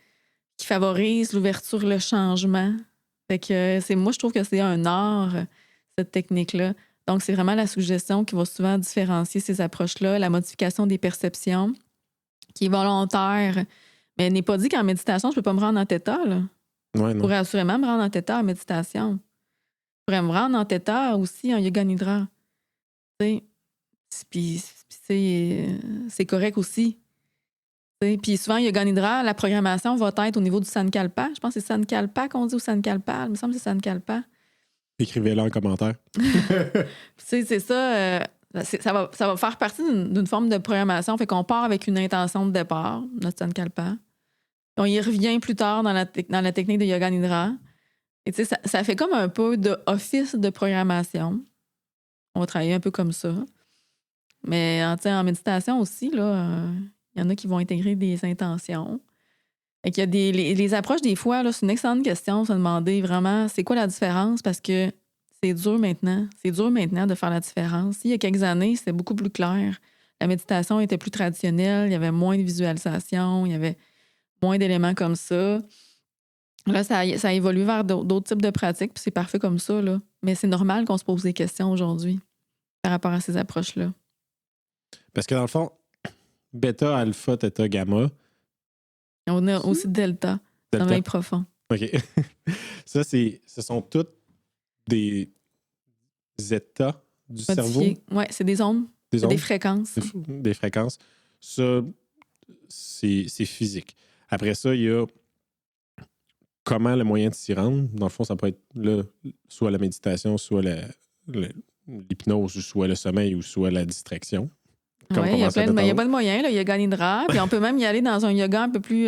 qui favorise l'ouverture, le changement, Fait que moi, je trouve que c'est un art, cette technique-là. Donc, c'est vraiment la suggestion qui va souvent différencier ces approches-là, la modification des perceptions, qui est volontaire, mais n'est pas dit qu'en méditation, je peux pas me rendre en theta, là. Ouais, Je non. pourrais assurément me rendre en theta en méditation. Je pourrais me rendre en theta aussi en yoga nidra. Tu sais, puis c'est correct aussi. Tu sais, puis souvent, yoga nidra, la programmation va être au niveau du sankalpa. Je pense que c'est sankalpa qu'on dit ou sankalpa. Il me semble que c'est sankalpa. Écrivez-le en commentaire. Tu sais, c'est ça. Ça va faire partie d'une forme de programmation. Fait qu'on part avec une intention de départ, notre sankalpa. On y revient plus tard dans la technique de yoga nidra. Et tu sais, ça fait comme un peu d'office de programmation. On va travailler un peu comme ça. Mais en méditation aussi, là, il y en a qui vont intégrer des intentions. Et qu'il y a les approches, des fois, là, c'est une excellente question de se demander vraiment c'est quoi la différence parce que c'est dur maintenant. C'est dur maintenant de faire la différence. Il y a quelques années, c'était beaucoup plus clair. La méditation était plus traditionnelle, il y avait moins de visualisation, il y avait moins d'éléments comme ça. Là, ça a évolué vers d'autres types de pratiques, puis c'est parfait comme ça, là. Mais c'est normal qu'on se pose des questions aujourd'hui par rapport à ces approches-là. Parce que dans le fond, bêta, alpha, theta, gamma. On a aussi delta, sommeil profond. OK. Ça, ce sont toutes des états du cerveau. Oui, c'est des ondes. C'est des fréquences. Des fréquences. Ça, c'est physique. Après ça, il y a comment le moyen de s'y rendre. Dans le fond, ça peut être là, soit la méditation, soit l'hypnose, soit le sommeil, ou soit la distraction. Oui, il y a plein de moyens. Là. Il y a yoga nidra, puis on peut même y aller dans un yoga un peu plus...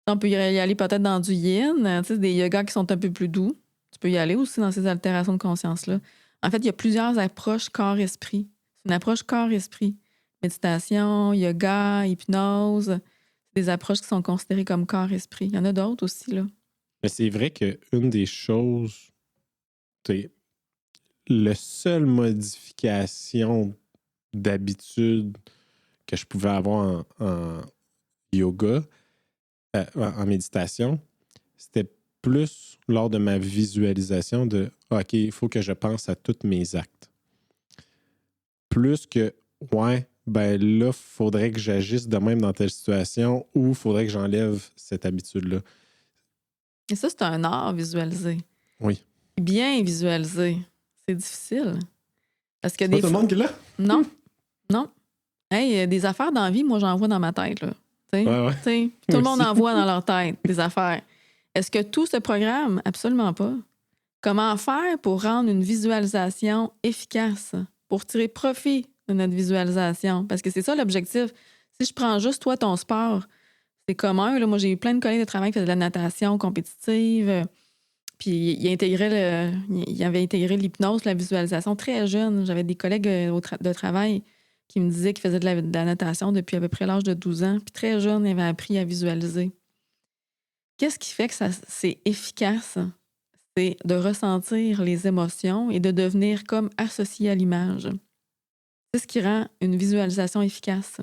on peut y aller peut-être dans du yin, des yogas qui sont un peu plus doux. Tu peux y aller aussi dans ces altérations de conscience-là. En fait, il y a plusieurs approches corps-esprit. C'est une approche corps-esprit. Méditation, yoga, hypnose. C'est des approches qui sont considérées comme corps-esprit. Il y en a d'autres aussi, là. Mais c'est vrai qu'une des choses... La seule modification d'habitude que je pouvais avoir en yoga, en méditation, c'était plus lors de ma visualisation de OK, il faut que je pense à tous mes actes. Plus que ben là, il faudrait que j'agisse de même dans telle situation ou il faudrait que j'enlève cette habitude-là. Et ça, c'est un art visualisé. Oui. Bien visualisé. C'est difficile. Parce que c'est pas tout le monde qui l'a? Non. Non. Hey, des affaires dans la vie, moi, j'en vois dans ma tête, là. Tout le monde en voit dans leur tête des affaires. Est-ce que tout se programme? Absolument pas. Comment faire pour rendre une visualisation efficace? Pour tirer profit de notre visualisation? Parce que c'est ça l'objectif. Si je prends juste toi, ton sport, c'est commun. Là, moi, j'ai eu plein de collègues de travail qui faisaient de la natation compétitive. Puis il avait intégré l'hypnose, la visualisation très jeune. J'avais des collègues de travail qui me disaient qu'ils faisaient de la natation depuis à peu près l'âge de 12 ans. Puis très jeune, ils avaient appris à visualiser. Qu'est-ce qui fait que c'est efficace? C'est de ressentir les émotions et de devenir comme associé à l'image. C'est ce qui rend une visualisation efficace.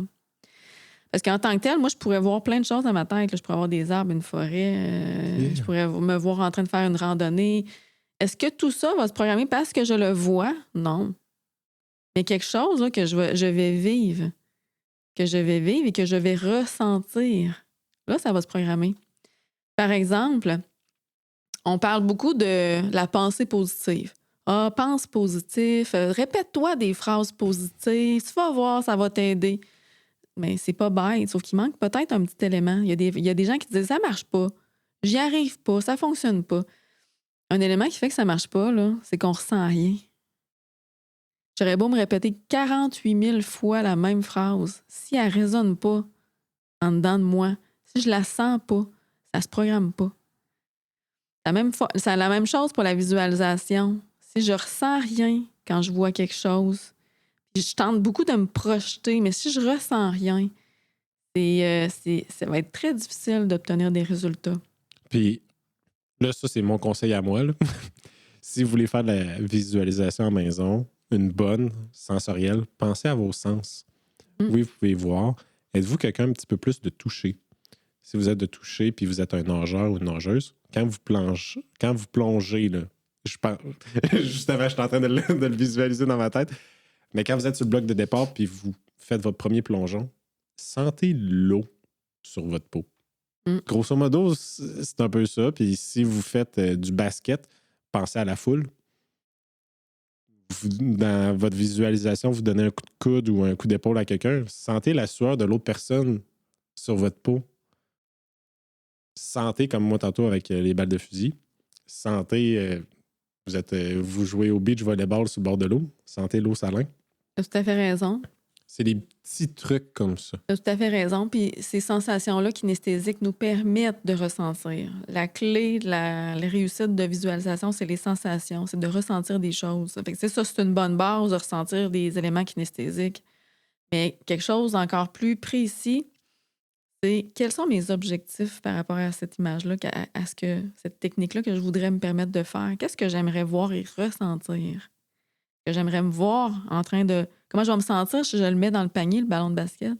Parce qu'en tant que tel, moi, je pourrais voir plein de choses dans ma tête. Là. Je pourrais avoir des arbres, une forêt. Je pourrais me voir en train de faire une randonnée. Est-ce que tout ça va se programmer parce que je le vois? Non. Mais quelque chose là, que je vais vivre. Que je vais vivre et que je vais ressentir. Là, ça va se programmer. Par exemple, on parle beaucoup de la pensée positive. Ah, pense positif. Répète-toi des phrases positives. Tu vas voir, ça va t'aider. Mais c'est pas bête, sauf qu'il manque peut-être un petit élément. Il y a des gens qui disent « ça marche pas, j'y arrive pas, ça fonctionne pas ». Un élément qui fait que ça marche pas, là, c'est qu'on ressent rien. J'aurais beau me répéter 48 000 fois la même phrase. Si elle résonne pas en dedans de moi, si je la sens pas, ça se programme pas. C'est la même chose pour la visualisation. Si je ressens rien quand je vois quelque chose, je tente beaucoup de me projeter, mais si je ressens rien, ça va être très difficile d'obtenir des résultats. Puis là, ça, c'est mon conseil à moi. Là. Si vous voulez faire de la visualisation à la maison, une bonne, sensorielle, pensez à vos sens. Oui, vous pouvez voir. Êtes-vous quelqu'un un petit peu plus de toucher? Si vous êtes de toucher puis vous êtes un nageur ou une nageuse, quand vous plongez, là, je pense, justement, je suis en train de le visualiser dans ma tête, mais quand vous êtes sur le bloc de départ puis vous faites votre premier plongeon, sentez l'eau sur votre peau. Grosso modo, c'est un peu ça. Puis si vous faites du basket, pensez à la foule. Dans votre visualisation, vous donnez un coup de coude ou un coup d'épaule à quelqu'un, sentez la sueur de l'autre personne sur votre peau. Sentez, comme moi tantôt avec les balles de fusil, sentez, vous jouez au beach volleyball sur le bord de l'eau, sentez l'eau salin. Tu as tout à fait raison. C'est des petits trucs comme ça. Tu as tout à fait raison. Puis ces sensations-là kinesthésiques nous permettent de ressentir. La clé de la réussite de visualisation, c'est les sensations, c'est de ressentir des choses. Fait que, ça, c'est une bonne base de ressentir des éléments kinesthésiques. Mais quelque chose d'encore plus précis, c'est quels sont mes objectifs par rapport à cette image-là, à cette technique-là que je voudrais me permettre de faire? Qu'est-ce que j'aimerais voir et ressentir? Que j'aimerais me voir en train de... Comment je vais me sentir si je le mets dans le panier, le ballon de basket?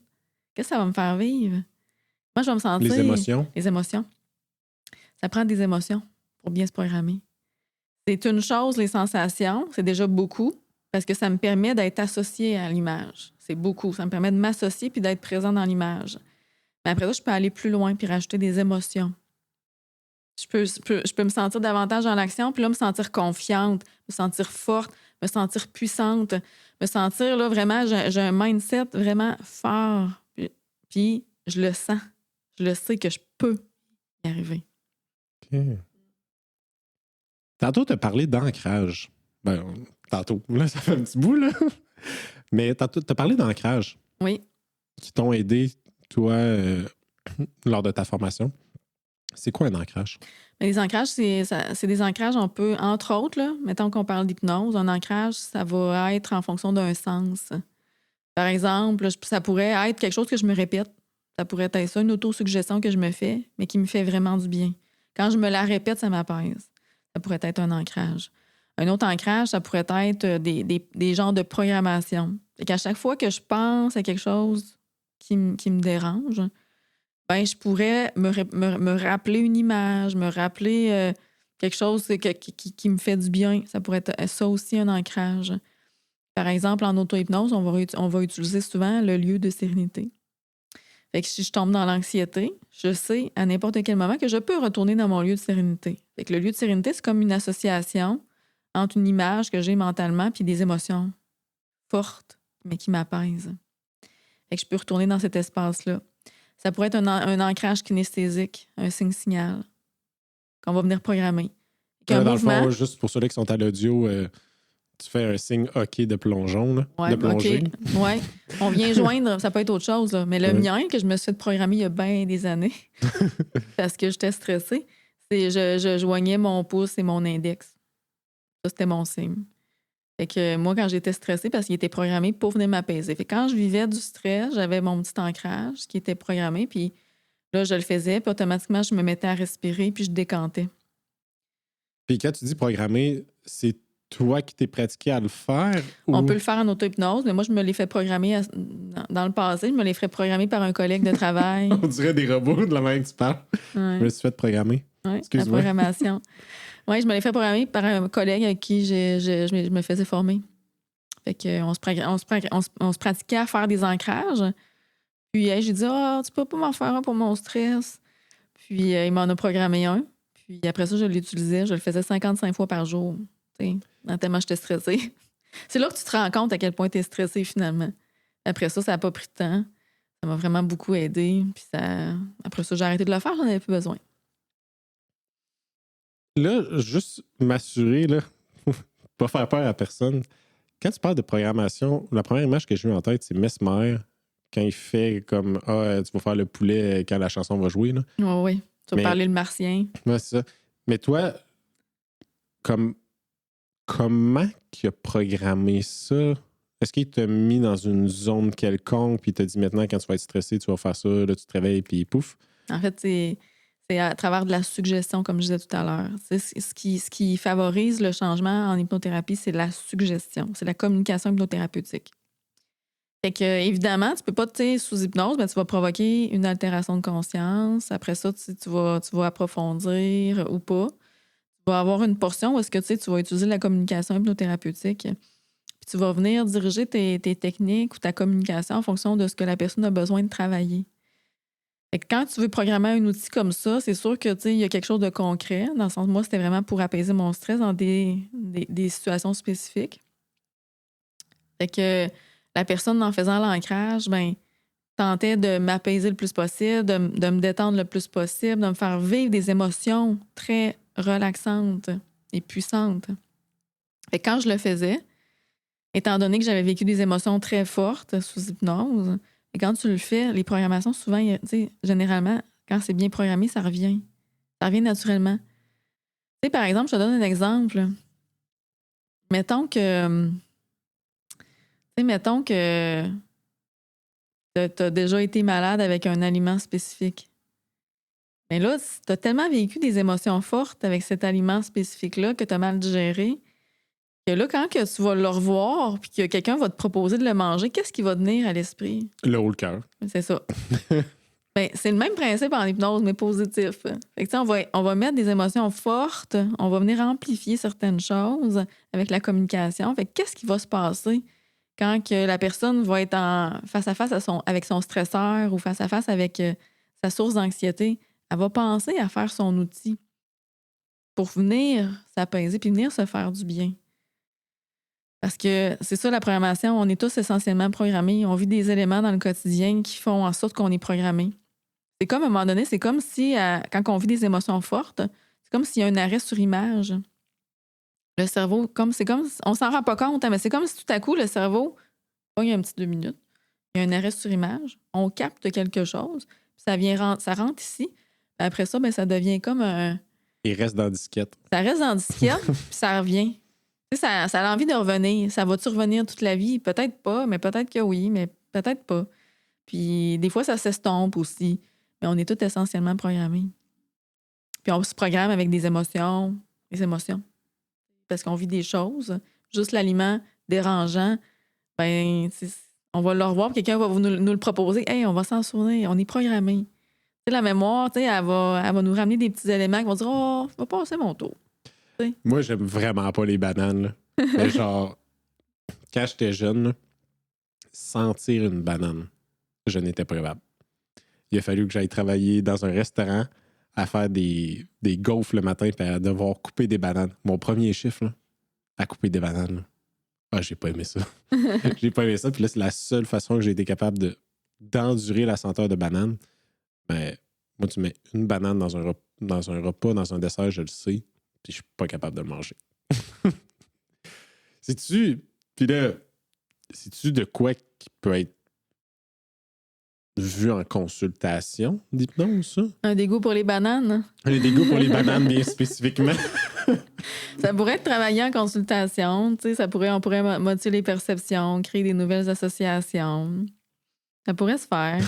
Qu'est-ce que ça va me faire vivre? Comment je vais me sentir? Les émotions. Les émotions. Ça prend des émotions pour bien se programmer. C'est une chose, les sensations, c'est déjà beaucoup, parce que ça me permet d'être associé à l'image. C'est beaucoup. Ça me permet de m'associer puis d'être présent dans l'image. Mais après ça, je peux aller plus loin puis rajouter des émotions. Je peux me sentir davantage dans l'action, puis là, me sentir confiante, me sentir forte, me sentir puissante, me sentir, là, vraiment, j'ai un mindset vraiment fort. Puis je le sens. Je le sais que je peux y arriver. OK. Tantôt, tu as parlé d'ancrage. Ben, tantôt, là, ça fait un petit bout, là. Mais tu as parlé d'ancrage. Oui. Qui t'ont aidé, toi, lors de ta formation. C'est quoi un ancrage? Mais les ancrages, c'est des ancrages, on peut, entre autres, là, mettons qu'on parle d'hypnose, un ancrage, ça va être en fonction d'un sens. Par exemple, ça pourrait être quelque chose que je me répète. Ça pourrait être ça, une autosuggestion que je me fais, mais qui me fait vraiment du bien. Quand je me la répète, ça m'apaise. Ça pourrait être un ancrage. Un autre ancrage, ça pourrait être des genres de programmation. Et qu'à chaque fois que je pense à quelque chose qui me dérange, ben, je pourrais me rappeler une image, me rappeler quelque chose qui me fait du bien. Ça pourrait être ça aussi, un ancrage. Par exemple, en auto-hypnose, on va utiliser souvent le lieu de sérénité. Fait que si je tombe dans l'anxiété, je sais à n'importe quel moment que je peux retourner dans mon lieu de sérénité. Fait que le lieu de sérénité, c'est comme une association entre une image que j'ai mentalement puis des émotions fortes, mais qui m'apaisent. Fait que je peux retourner dans cet espace-là. Ça pourrait être un ancrage kinesthésique, un signe-signal qu'on va venir programmer. Dans le fond, juste pour ceux qui sont à l'audio, tu fais un signe OK de plongeon, là, ouais, de plongée. Okay. Oui, on vient joindre, ça peut être autre chose, là. Mais le mien, que je me suis fait programmer il y a bien des années, parce que j'étais stressée, c'est je joignais mon pouce et mon index. Ça, c'était mon signe. Fait que moi, quand j'étais stressée, parce qu'il était programmé pour venir m'apaiser. Fait que quand je vivais du stress, j'avais mon petit ancrage qui était programmé, puis là, je le faisais, puis automatiquement, je me mettais à respirer, puis je décantais. Puis quand tu dis programmer, c'est toi qui t'es pratiqué à le faire? Ou... On peut le faire en auto-hypnose, mais moi, je me l'ai fait programmer dans le passé. Je me l'ai fait programmer par un collègue de travail. On dirait des robots de la manière que tu parles. Ouais. Je me suis fait programmer. Oui, la programmation. Oui, je me l'ai fait programmer par un collègue avec qui je me faisais former. Fait qu'on se pratiquait à faire des ancrages. Puis j'ai dit, tu peux pas m'en faire un pour mon stress. Puis il m'en a programmé un. Puis après ça, je l'utilisais. Je le faisais 55 fois par jour. Tellement j'étais stressée. C'est là que tu te rends compte à quel point tu es stressée finalement. Après ça n'a pas pris de temps. Ça m'a vraiment beaucoup aidé. Puis après ça, j'ai arrêté de le faire. J'en avais plus besoin. Là, juste m'assurer, là, pas faire peur à personne. Quand tu parles de programmation, la première image que j'ai eue en tête, c'est Mesmer, quand il fait comme tu vas faire le poulet quand la chanson va jouer. Là. Oui. Tu vas parler le martien. Ouais, c'est ça. Mais toi, comment il a programmé ça? Est-ce qu'il t'a mis dans une zone quelconque puis il t'a dit maintenant, quand tu vas être stressé, tu vas faire ça, là, tu te réveilles puis pouf? En fait, c'est à travers de la suggestion, comme je disais tout à l'heure. Ce qui favorise le changement en hypnothérapie, c'est la suggestion. C'est la communication hypnothérapeutique. Fait que, évidemment, tu peux pas, tu sais, sous hypnose, mais tu vas provoquer une altération de conscience. Après ça, tu vas approfondir ou pas. Tu vas avoir une portion où est-ce que, tu vas utiliser la communication hypnothérapeutique. Puis tu vas venir diriger tes techniques ou ta communication en fonction de ce que la personne a besoin de travailler. Fait que quand tu veux programmer un outil comme ça, c'est sûr que, tu sais, il y a quelque chose de concret. Dans le sens, moi, c'était vraiment pour apaiser mon stress dans des situations spécifiques. Fait que la personne, en faisant l'ancrage, tentait de m'apaiser le plus possible, de me détendre le plus possible, de me faire vivre des émotions très relaxantes et puissantes. Fait que quand je le faisais, étant donné que j'avais vécu des émotions très fortes sous hypnose, et quand tu le fais, les programmations, souvent, tu sais, généralement, quand c'est bien programmé, ça revient. Ça revient naturellement. Tu sais, par exemple, je te donne un exemple. Mettons que tu as déjà été malade avec un aliment spécifique. Mais là, tu as tellement vécu des émotions fortes avec cet aliment spécifique-là que tu as mal digéré, que là, quand que tu vas le revoir puis que quelqu'un va te proposer de le manger, qu'est-ce qui va tenir à l'esprit? Le haut le cœur. C'est ça. C'est le même principe en hypnose, mais positif. Fait que, on va mettre des émotions fortes, on va venir amplifier certaines choses avec la communication. Fait que qu'est-ce qui va se passer quand que la personne va être face à face avec son stresseur ou face à face avec sa source d'anxiété? Elle va penser à faire son outil pour venir s'apaiser puis venir se faire du bien. Parce que c'est ça la programmation, on est tous essentiellement programmés. On vit des éléments dans le quotidien qui font en sorte qu'on est programmé. C'est comme, à un moment donné, c'est comme si, quand on vit des émotions fortes, c'est comme s'il y a un arrêt sur image. Le cerveau, on s'en rend pas compte, mais c'est comme si tout à coup, le cerveau, il y a un petit 2 minutes, il y a un arrêt sur image, on capte quelque chose, puis ça rentre ici. Puis après ça, ça devient comme un... Il reste dans la disquette. Ça reste dans la disquette, puis ça revient. Tu sais, ça a envie de revenir. Ça va-tu revenir toute la vie? Peut-être pas, mais peut-être que oui, mais peut-être pas. Puis des fois, ça s'estompe aussi. Mais on est tous essentiellement programmés. Puis on se programme avec des émotions. Parce qu'on vit des choses. Juste l'aliment dérangeant, on va le revoir, quelqu'un va nous le proposer. Hey, on va s'en souvenir, on est programmé. La mémoire, elle va nous ramener des petits éléments qui vont dire oh, va passer mon tour. T'sais. Moi, j'aime vraiment pas les bananes. Là. Mais genre, quand j'étais jeune, là, sentir une banane, je n'étais pas capable. Il a fallu que j'aille travailler dans un restaurant à faire des gaufres le matin et à devoir couper des bananes. Mon premier chiffre, là, à couper des bananes. Là. Ah, j'ai pas aimé ça. J'ai pas aimé ça. Puis là, c'est la seule façon que j'ai été capable d'endurer la senteur de banane. Mais moi, tu mets une banane dans un repas, dans un dessert, je le sais, puis je suis pas capable de le manger. Puis là, sais-tu de quoi qui peut être vu en consultation d'hypnose, ça? Un dégoût pour les bananes. Un dégoût pour les bananes, bien spécifiquement. Ça pourrait être travaillé en consultation. Tu sais, on pourrait moduler les perceptions, créer des nouvelles associations. Ça pourrait se faire.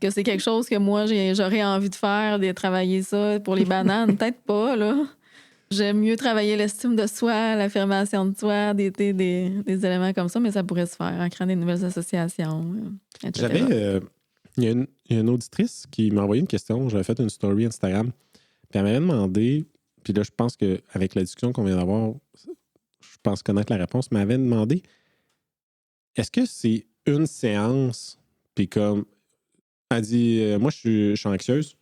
Que c'est quelque chose que moi, j'aurais envie de faire, de travailler ça pour les bananes. Peut-être pas, là. J'aime mieux travailler l'estime de soi, l'affirmation de soi, des éléments comme ça, mais ça pourrait se faire en créant des nouvelles associations, etc. Il y a une auditrice qui m'a envoyé une question. J'avais fait une story Instagram. Puis elle m'avait demandé, puis là, je pense qu'avec la discussion qu'on vient d'avoir, je pense connaître la réponse, mais elle m'avait demandé est-ce que c'est une séance, puis comme elle dit moi, je suis anxieuse.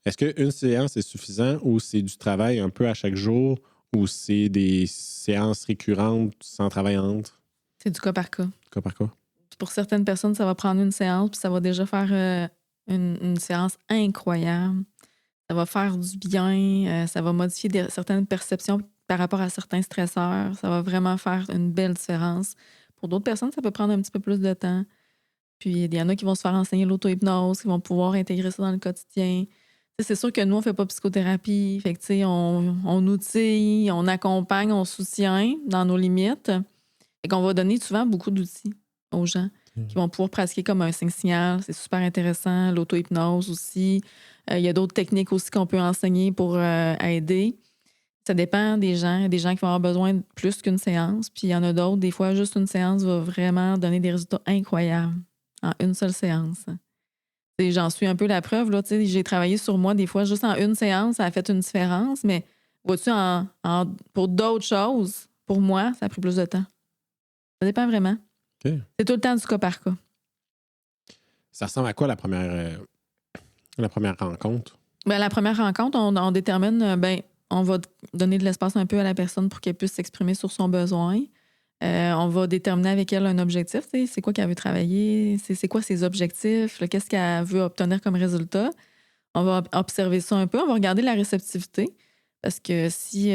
Est-ce qu'une séance est suffisant ou c'est du travail un peu à chaque jour ou c'est des séances récurrentes sans travail entre? C'est du cas par cas. Cas par cas. Pour certaines personnes, ça va prendre une séance puis ça va déjà faire une séance incroyable. Ça va faire du bien, ça va modifier certaines perceptions par rapport à certains stresseurs. Ça va vraiment faire une belle différence. Pour d'autres personnes, ça peut prendre un petit peu plus de temps. Puis il y en a qui vont se faire enseigner l'auto-hypnose, qui vont pouvoir intégrer ça dans le quotidien. T'sais, c'est sûr que nous, on ne fait pas psychothérapie. Fait que, on outille, on accompagne, on soutient dans nos limites. Fait qu'on va donner souvent beaucoup d'outils aux gens qui vont pouvoir pratiquer comme un signe-signal. C'est super intéressant. L'auto-hypnose aussi. Il y a d'autres techniques aussi qu'on peut enseigner pour aider. Ça dépend des gens. Il y a des gens qui vont avoir besoin de plus qu'une séance. Puis il y en a d'autres, des fois, juste une séance va vraiment donner des résultats incroyables en une seule séance. J'en suis un peu la preuve. Là, j'ai travaillé sur moi des fois, juste en une séance, ça a fait une différence. Mais vois-tu, pour d'autres choses, pour moi, ça a pris plus de temps. Ça dépend vraiment. Okay. C'est tout le temps du cas par cas. Ça ressemble à quoi la première rencontre? Ben, la première rencontre, on détermine, on va donner de l'espace un peu à la personne pour qu'elle puisse s'exprimer sur son besoin. On va déterminer avec elle un objectif. C'est quoi qu'elle veut travailler? C'est quoi ses objectifs? Qu'est-ce qu'elle veut obtenir comme résultat? On va observer ça un peu. On va regarder la réceptivité. Parce que si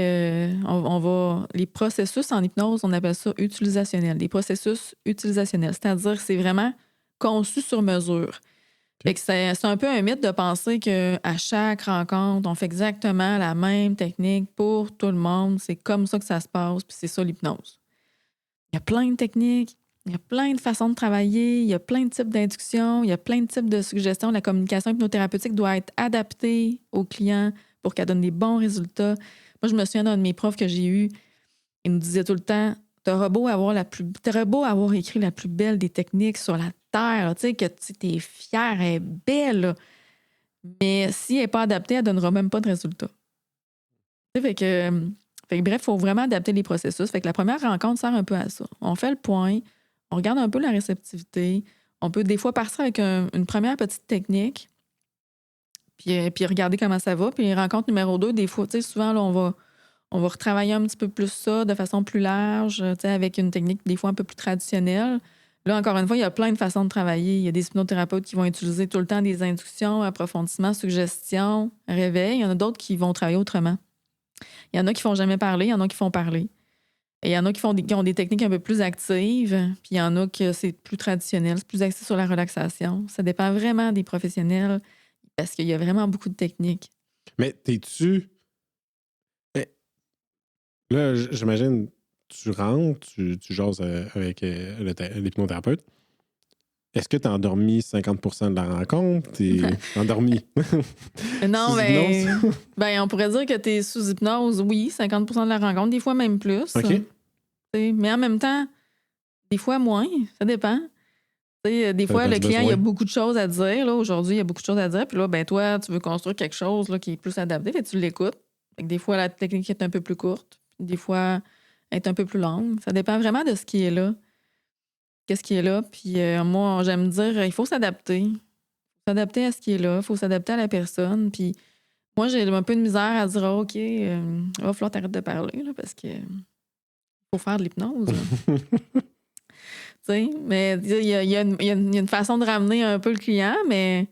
on va... Les processus en hypnose, on appelle ça utilisationnel. Les processus utilisationnels. C'est-à-dire que c'est vraiment conçu sur mesure. Fait que c'est un peu un mythe de penser qu'à chaque rencontre, on fait exactement la même technique pour tout le monde. C'est comme ça que ça se passe, puis c'est ça l'hypnose. Il y a plein de techniques, il y a plein de façons de travailler, il y a plein de types d'induction, il y a plein de types de suggestions. La communication hypnothérapeutique doit être adaptée au client pour qu'elle donne des bons résultats. Moi, je me souviens d'un de mes profs que j'ai eu, il nous disait tout le temps, t'auras beau avoir écrit la plus belle des techniques sur la terre, tu sais, que t'es fière, elle est belle, là. Mais si elle n'est pas adaptée, elle ne donnera même pas de résultat. Fait que, bref, il faut vraiment adapter les processus. Fait que la première rencontre sert un peu à ça. On fait le point, on regarde un peu la réceptivité. On peut des fois partir avec une première petite technique, puis regarder comment ça va. Puis les rencontres numéro 2, des fois, tu sais, souvent, là, on va retravailler un petit peu plus ça de façon plus large, tu sais, avec une technique des fois un peu plus traditionnelle. Là, encore une fois, il y a plein de façons de travailler. Il y a des hypnothérapeutes qui vont utiliser tout le temps des inductions, approfondissements, suggestions, réveil. Il y en a d'autres qui vont travailler autrement. Il y en a qui font jamais parler, il y en a qui font parler. Et il y en a qui ont des techniques un peu plus actives, puis il y en a que c'est plus traditionnel, c'est plus axé sur la relaxation. Ça dépend vraiment des professionnels parce qu'il y a vraiment beaucoup de techniques. Mais t'es-tu... Là, j'imagine, tu rentres, tu jases avec l'hypnothérapeute. Est-ce que tu as endormi 50% de la rencontre? T'es endormi? Non, on pourrait dire que tu es sous hypnose, oui, 50% de la rencontre, des fois même plus. OK. Mais en même temps, des fois moins, ça dépend. Des fois, le client, il y a beaucoup de choses à dire. Là, aujourd'hui, il y a beaucoup de choses à dire. Puis là, toi, tu veux construire quelque chose là, qui est plus adapté. Fait que tu l'écoutes. Fait que des fois, la technique est un peu plus courte. Des fois, elle est un peu plus longue. Ça dépend vraiment de ce qui est là. Qu'est-ce qui est là. Puis moi, j'aime dire, il faut s'adapter. Il faut s'adapter à ce qui est là. Il faut s'adapter à la personne. Puis moi, j'ai un peu de misère à dire, OK, il va falloir t'arrêter de parler là, parce que faut faire de l'hypnose. Mais il y a une façon de ramener un peu le client, mais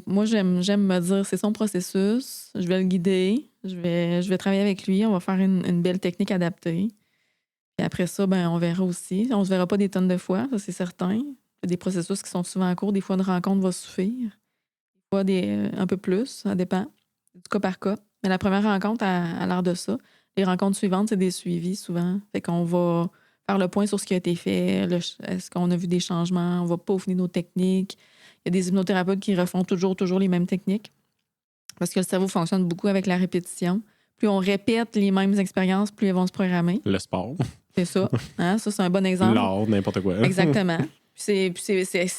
moi, j'aime me dire, c'est son processus, je vais le guider, je vais travailler avec lui, on va faire une belle technique adaptée. Puis après ça, on verra aussi. On se verra pas des tonnes de fois, ça c'est certain. Il y a des processus qui sont souvent en cours, des fois une rencontre va suffire, des fois un peu plus, ça dépend, du cas par cas. Mais la première rencontre a l'air de ça. Les rencontres suivantes, c'est des suivis souvent. Fait qu'on va faire le point sur ce qui a été fait, est-ce qu'on a vu des changements, on va peaufiner nos techniques. Il y a des hypnothérapeutes qui refont toujours les mêmes techniques parce que le cerveau fonctionne beaucoup avec la répétition. Plus on répète les mêmes expériences, plus elles vont se programmer. Le sport. C'est ça. Hein? Ça, c'est un bon exemple. L'art, n'importe quoi. Exactement. C'est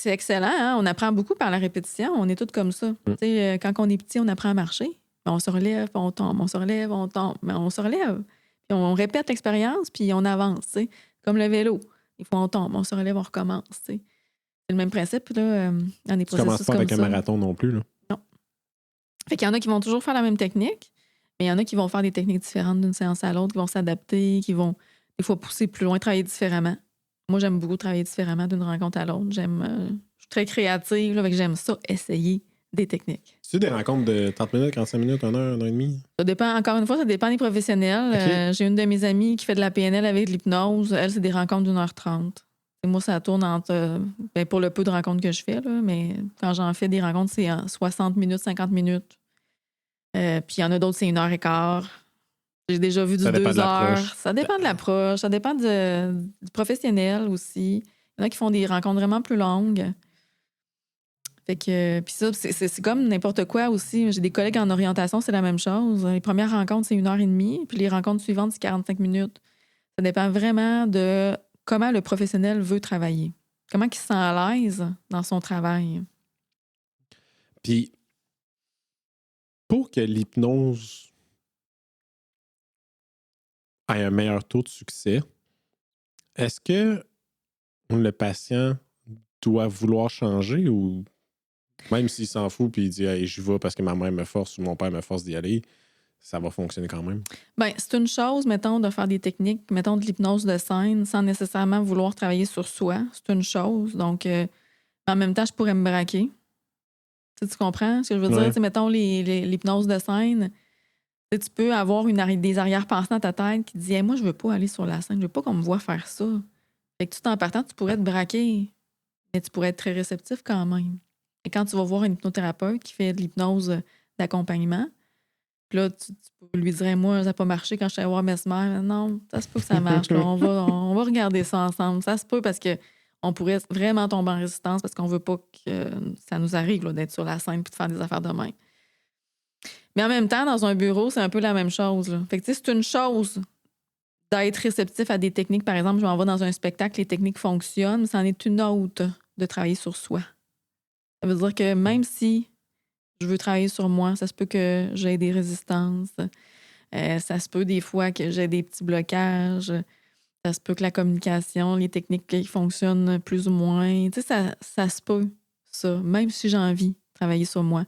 excellent. Hein? On apprend beaucoup par la répétition. On est tous comme ça. Quand on est petit, on apprend à marcher. On se relève, on tombe. On se relève, on tombe. Mais on se relève. Puis on répète l'expérience, puis on avance. T'sais. Comme le vélo. Des fois, on tombe, on se relève, on recommence. T'sais. C'est le même principe là, dans des processus comme ça. Tu commences pas avec un marathon non plus. Là. Non. Fait qu'il y en a qui vont toujours faire la même technique, mais il y en a qui vont faire des techniques différentes d'une séance à l'autre, qui vont s'adapter, qui vont des fois pousser plus loin, travailler différemment. Moi, j'aime beaucoup travailler différemment d'une rencontre à l'autre. Je suis très créative, là, fait que j'aime ça, essayer des techniques. C'est des rencontres de 30 minutes, 45 minutes, 1 heure, 1 heure et demie? Ça dépend, encore une fois, ça dépend des professionnels. Okay. J'ai une de mes amies qui fait de la PNL avec l'hypnose. Elle, c'est des rencontres d'1h30. Et moi, ça tourne entre... pour le peu de rencontres que je fais, là, mais quand j'en fais des rencontres, c'est 60 minutes, 50 minutes. Puis il y en a d'autres, c'est 1h15. J'ai déjà vu du 2 heures. Ça dépend de l'approche. Ça dépend du professionnel aussi. Il y en a qui font des rencontres vraiment plus longues. Fait que, puis ça, c'est comme n'importe quoi aussi. J'ai des collègues en orientation, c'est la même chose. Les premières rencontres, c'est 1h30, puis les rencontres suivantes, c'est 45 minutes. Ça dépend vraiment de comment le professionnel veut travailler. Comment il se sent à l'aise dans son travail. Puis, pour que l'hypnose ait un meilleur taux de succès, est-ce que le patient doit vouloir changer ou même s'il s'en fout puis il dit hey, j'y vais parce que ma mère me force ou mon père me force d'y aller, ça va fonctionner quand même? Bien, c'est une chose, mettons, de faire des techniques, mettons, de l'hypnose de scène sans nécessairement vouloir travailler sur soi. C'est une chose. Donc, en même temps, je pourrais me braquer. Tu comprends ce que je veux dire? Ouais. Tu sais, mettons, l'hypnose de scène, tu peux avoir des arrière-pensées dans ta tête qui disent hey, moi, je veux pas aller sur la scène, je veux pas qu'on me voit faire ça. Fait que tout en partant, tu pourrais te braquer, mais tu pourrais être très réceptif quand même. Et quand tu vas voir un hypnothérapeute qui fait de l'hypnose d'accompagnement, puis là, tu peux lui dire moi, ça n'a pas marché quand je suis allée voir Mesmer. Non, ça se peut que ça marche. Là. On va regarder ça ensemble. Ça se peut parce que on pourrait vraiment tomber en résistance parce qu'on veut pas que ça nous arrive là, d'être sur la scène puis de faire des affaires de même. Mais en même temps, dans un bureau, c'est un peu la même chose. Là. Fait que, c'est une chose d'être réceptif à des techniques. Par exemple, je m'en vais dans un spectacle, les techniques fonctionnent, mais c'en est une autre de travailler sur soi. Ça veut dire que même si je veux travailler sur moi, ça se peut que j'ai des résistances. Ça se peut des fois que j'ai des petits blocages. Ça se peut que la communication, les techniques qui fonctionnent plus ou moins. Tu sais, ça se peut, ça, même si j'ai envie de travailler sur moi.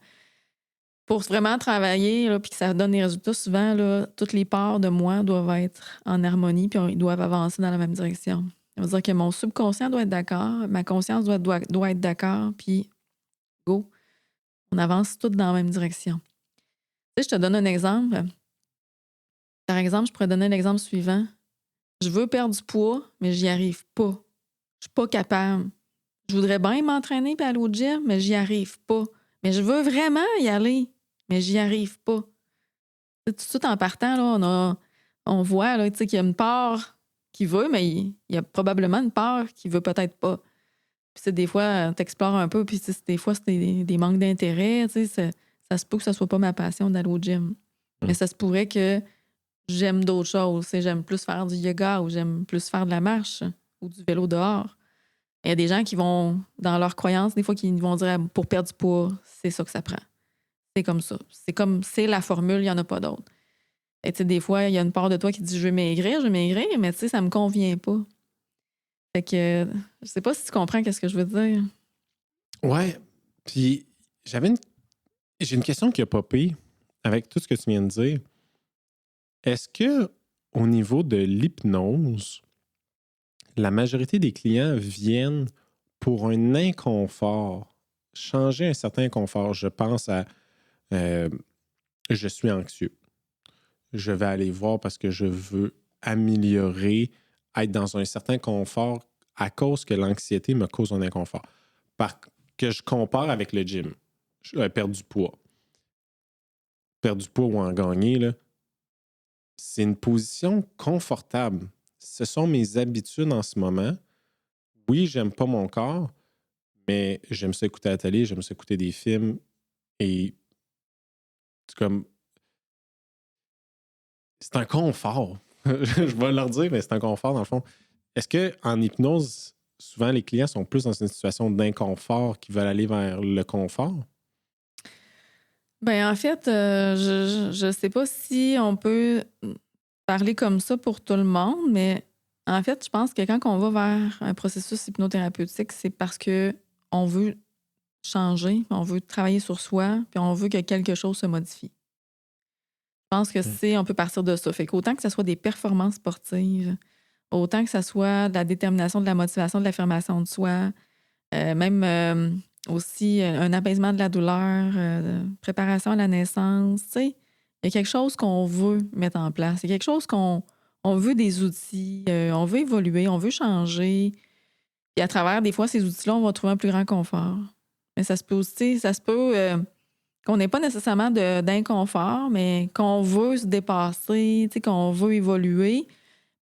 Pour vraiment travailler, puis que ça donne des résultats, souvent, là, toutes les parts de moi doivent être en harmonie puis ils doivent avancer dans la même direction. Ça veut dire que mon subconscient doit être d'accord, ma conscience doit être d'accord, puis go, on avance toutes dans la même direction. Tu sais, je te donne un exemple. Par exemple, je pourrais donner l'exemple suivant. Je veux perdre du poids, mais j'y arrive pas. Je suis pas capable. Je voudrais bien m'entraîner et aller au gym, mais j'y arrive pas. Mais je veux vraiment y aller, mais j'y arrive pas. Tout de suite en partant, là, on voit là, qu'il y a une part qui veut, mais il y a probablement une part qui veut peut-être pas. Puis des fois, t'explores un peu, puis des fois, c'est des manques d'intérêt. Ça se peut que ça soit pas ma passion d'aller au gym. Mais ça se pourrait que j'aime d'autres choses. J'aime plus faire du yoga ou j'aime plus faire de la marche ou du vélo dehors. Il y a des gens qui vont, dans leurs croyances, des fois, qui vont dire pour perdre du poids, c'est ça que ça prend. C'est comme ça. C'est la formule, il n'y en a pas d'autre. Et tu sais, des fois, il y a une part de toi qui dit je veux maigrir, mais tu sais, ça me convient pas. Fait que je sais pas si tu comprends qu'est-ce que je veux dire. Ouais. Puis j'ai une question qui a popé avec tout ce que tu viens de dire. Est-ce que au niveau de l'hypnose, la majorité des clients viennent pour un inconfort, changer un certain inconfort? Je pense à je suis anxieux. Je vais aller voir parce que je veux améliorer, être dans un certain confort à cause que l'anxiété me cause un inconfort. Que je compare avec le gym. Perdre du poids. Perdre du poids ou en gagner, là, c'est une position confortable. Ce sont mes habitudes en ce moment. Oui, j'aime pas mon corps, mais j'aime ça écouter la télé, j'aime ça écouter des films et c'est comme c'est un confort. Je vais leur dire, mais c'est un confort dans le fond. Est-ce qu'en hypnose, souvent les clients sont plus dans une situation d'inconfort qui veulent aller vers le confort? Ben en fait, je sais pas si on peut parler comme ça pour tout le monde, mais en fait, je pense que quand on va vers un processus hypnothérapeutique, c'est parce que on veut changer, on veut travailler sur soi, puis on veut que quelque chose se modifie. Je pense que on peut partir de ça. Fait qu'autant que ce soit des performances sportives, autant que ce soit de la détermination, de la motivation, de l'affirmation de soi, même aussi un apaisement de la douleur, préparation à la naissance, tu sais, il y a quelque chose qu'on veut mettre en place. Il y a quelque chose on veut des outils, on veut évoluer, on veut changer. Et à travers, des fois, ces outils-là, on va trouver un plus grand confort. Mais ça se peut aussi, qu'on n'ait pas nécessairement d'inconfort, mais qu'on veut se dépasser, qu'on veut évoluer.